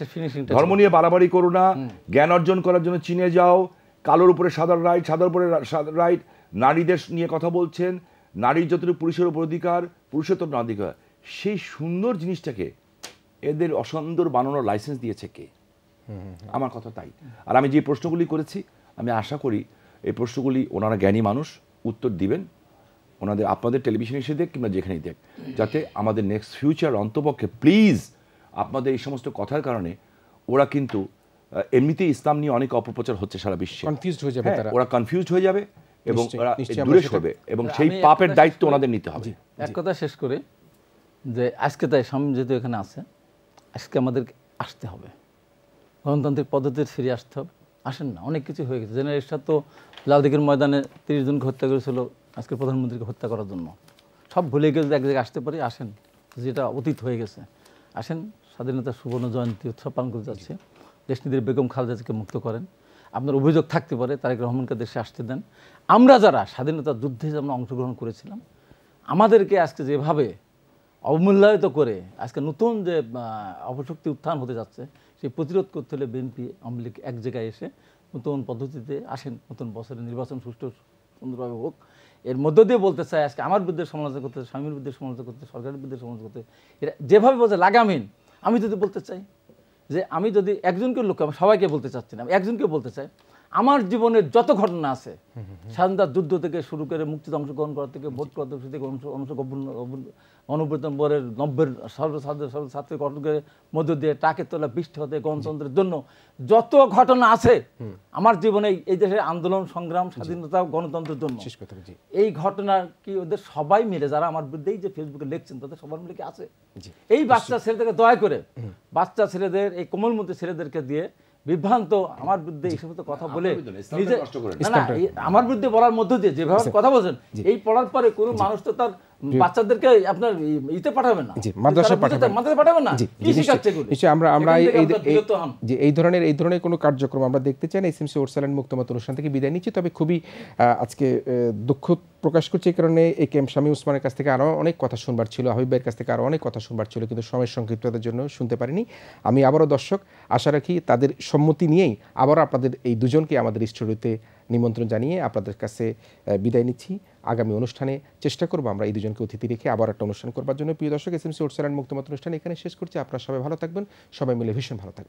ধর্ম নিয়ে বাড়াবাড়ি করো না, জ্ঞান অর্জন করার জন্য চীনে যাও, কালোর উপরে সাদার রাইট, সাদার উপরে রাইট। নারীদের নিয়ে কথা বলছেন, নারীর যতটুকু পুরুষের উপর অধিকার, পুরুষের তত অধিকার। সেই সুন্দর জিনিসটাকে এদের অসুন্দর বানানোর লাইসেন্স দিয়েছে কে? আমার কথা তাই। আর আমি যে প্রশ্নগুলি করেছি, আমি আশা করি এই প্রশ্নগুলি ওনারা জ্ঞানী মানুষ উত্তর দিবেন, ওনাদের আপনাদের টেলিভিশনে এসে দেখ কিংবা যেখানেই দেখ, যাতে আমাদের নেক্সট ফিউচার অন্তপক্ষে প্লিজ আপনাদের এই সমস্ত কথার কারণে ওরা কিন্তু এমনিতেই ইসলাম নিয়ে অনেক অপপ্রচার হচ্ছে সারা বিশ্বে, কনফিউজড হয়ে যাবে, ওরা কনফিউজড হয়ে যাবে এবং ওরা দূরে সরবে, এবং সেই পাপের দায়িত্ব ওনাদের নিতে হবে। এক কথা শেষ করে যে আজকে তাই স্বামী যেহেতু এখানে আছে, আজকে আমাদেরকে আসতে হবে, গণতান্ত্রিক পদ্ধতিতে ফিরে আসতে হবে। আসেন না, অনেক কিছু হয়ে গেছে। জেনারেল এরশাদ তো লালদিঘির ময়দানে 30 জনকে হত্যা করেছিল আজকের প্রধানমন্ত্রীকে হত্যা করার জন্য। সব ভুলে গেলে এক জায়গায় আসতে পারি। আসেন, যেটা অতীত হয়ে গেছে। আসেন, স্বাধীনতার সুবর্ণ জয়ন্তী উৎসব পালন করে যাচ্ছে। দেশনীতির বেগম খালেদাকে মুক্ত করেন। আপনার অভিযোগ থাকতে পারে, তারেক রহমানকে দেশে আসতে দেন। আমরা যারা স্বাধীনতার যুদ্ধে আমরা অংশগ্রহণ করেছিলাম, আমাদেরকে আজকে যেভাবে অবমূল্যায়িত করে আজকে নতুন যে অপশক্তি উত্থান হতে যাচ্ছে, সেই প্রতিরোধ করতে হলে বিএনপি আওয়ামী লীগ এক জায়গায় এসে নতুন পদ্ধতিতে আসেন। নতুন বছরে নির্বাচন সুষ্ঠু সুন্দরভাবে হোক। এর মধ্য দিয়ে বলতে চাই, আজকে আমার বিরুদ্ধে সমালোচনা করতে, স্বামীর বিরুদ্ধে সমালোচনা করতে, সরকারের বিরুদ্ধে সমালোচনা করতে, এটা যেভাবে বলছে লাগামহীন। আমি যদি বলতে চাই যে আমি যদি একজনকে লোক, আমি সবাইকে বলতে চাচ্ছি না, আমি একজনকে বলতে চাই, আমার জীবনের যত ঘটনা আছে, স্বাধীনতা যুদ্ধ থেকে শুরু করে মুক্তিতে অংশগ্রহণ করা থেকে ভোট কর্তব্য থেকে অনবর্তন বরের 90-এর সর্বছাত্রী ঘটকের মধ্য দিয়ে টাকের তোলা বৃষ্টি হতে গণতন্ত্রের জন্য যত ঘটনা আছে আমার জীবনে, এই দেশের আন্দোলন সংগ্রাম স্বাধীনতা গণতন্ত্রের জন্য, এই ঘটনা কি ওদের সবাই মিলে যারা আমার বিরুদ্ধে এই যে ফেসবুকে লিখছেন তাদের সবার মিলে কি আছে? এই বাচ্চা ছেলেদেরকে দয়া করে, বাচ্চা ছেলেদের, এই কোমলমতি ছেলেদেরকে দিয়ে বিভ্রান্ত আমার বিরুদ্ধে এই সমস্ত কথা বলে নিজে আমার বিরুদ্ধে বলার মধ্য দিয়ে যেভাবে কথা বলছেন, এই পড়ার পরে কোনো মানুষ তো তার বাচ্চাদেরকে আপনার ইতে পাঠাবেন না, মাদ্রাসায় পাঠাবেন না। কি শিখাচ্ছে এগুলো? আমরা এই ধরনের কোনো কার্যক্রম আমরা দেখতে চাই না। এসএমসি ওরসালান মুক্তমত অনুষ্ঠান থেকে বিদায় নিচ্ছি। তবে খুবই আজকে দুঃখ প্রকাশ করছি, এই কারণে এ কে এম শামীম ওসমানের কাছ থেকে আরও অনেক কথা শুনবার ছিল, হাবিব ভাইয়ের কাছ থেকে আরও অনেক কথা শুনবার ছিল, কিন্তু সময়ের সংক্ষিপ্ততার জন্য শুনতে পারিনি। আমি আবারও দর্শক আশা রাখি তাদের সম্মতি নিয়েই আবারও আপনাদের এই দুজনকে আমাদের স্টুডিওতে নিমন্ত্রণ জানিয়ে আপনাদের কাছে বিদায় নিচ্ছি। আগামী অনুষ্ঠানে চেষ্টা করবো আমরা এই দুজনকে অতিথি রেখে আবার একটা অনুষ্ঠান করবার জন্য। প্রিয় দর্শক, এসএমসি ওরসালান মুক্তমত অনুষ্ঠান এখানে শেষ করছি। আপনারা সবাই ভালো থাকবেন, সবাই মিলে ভীষণ ভালো থাকবেন।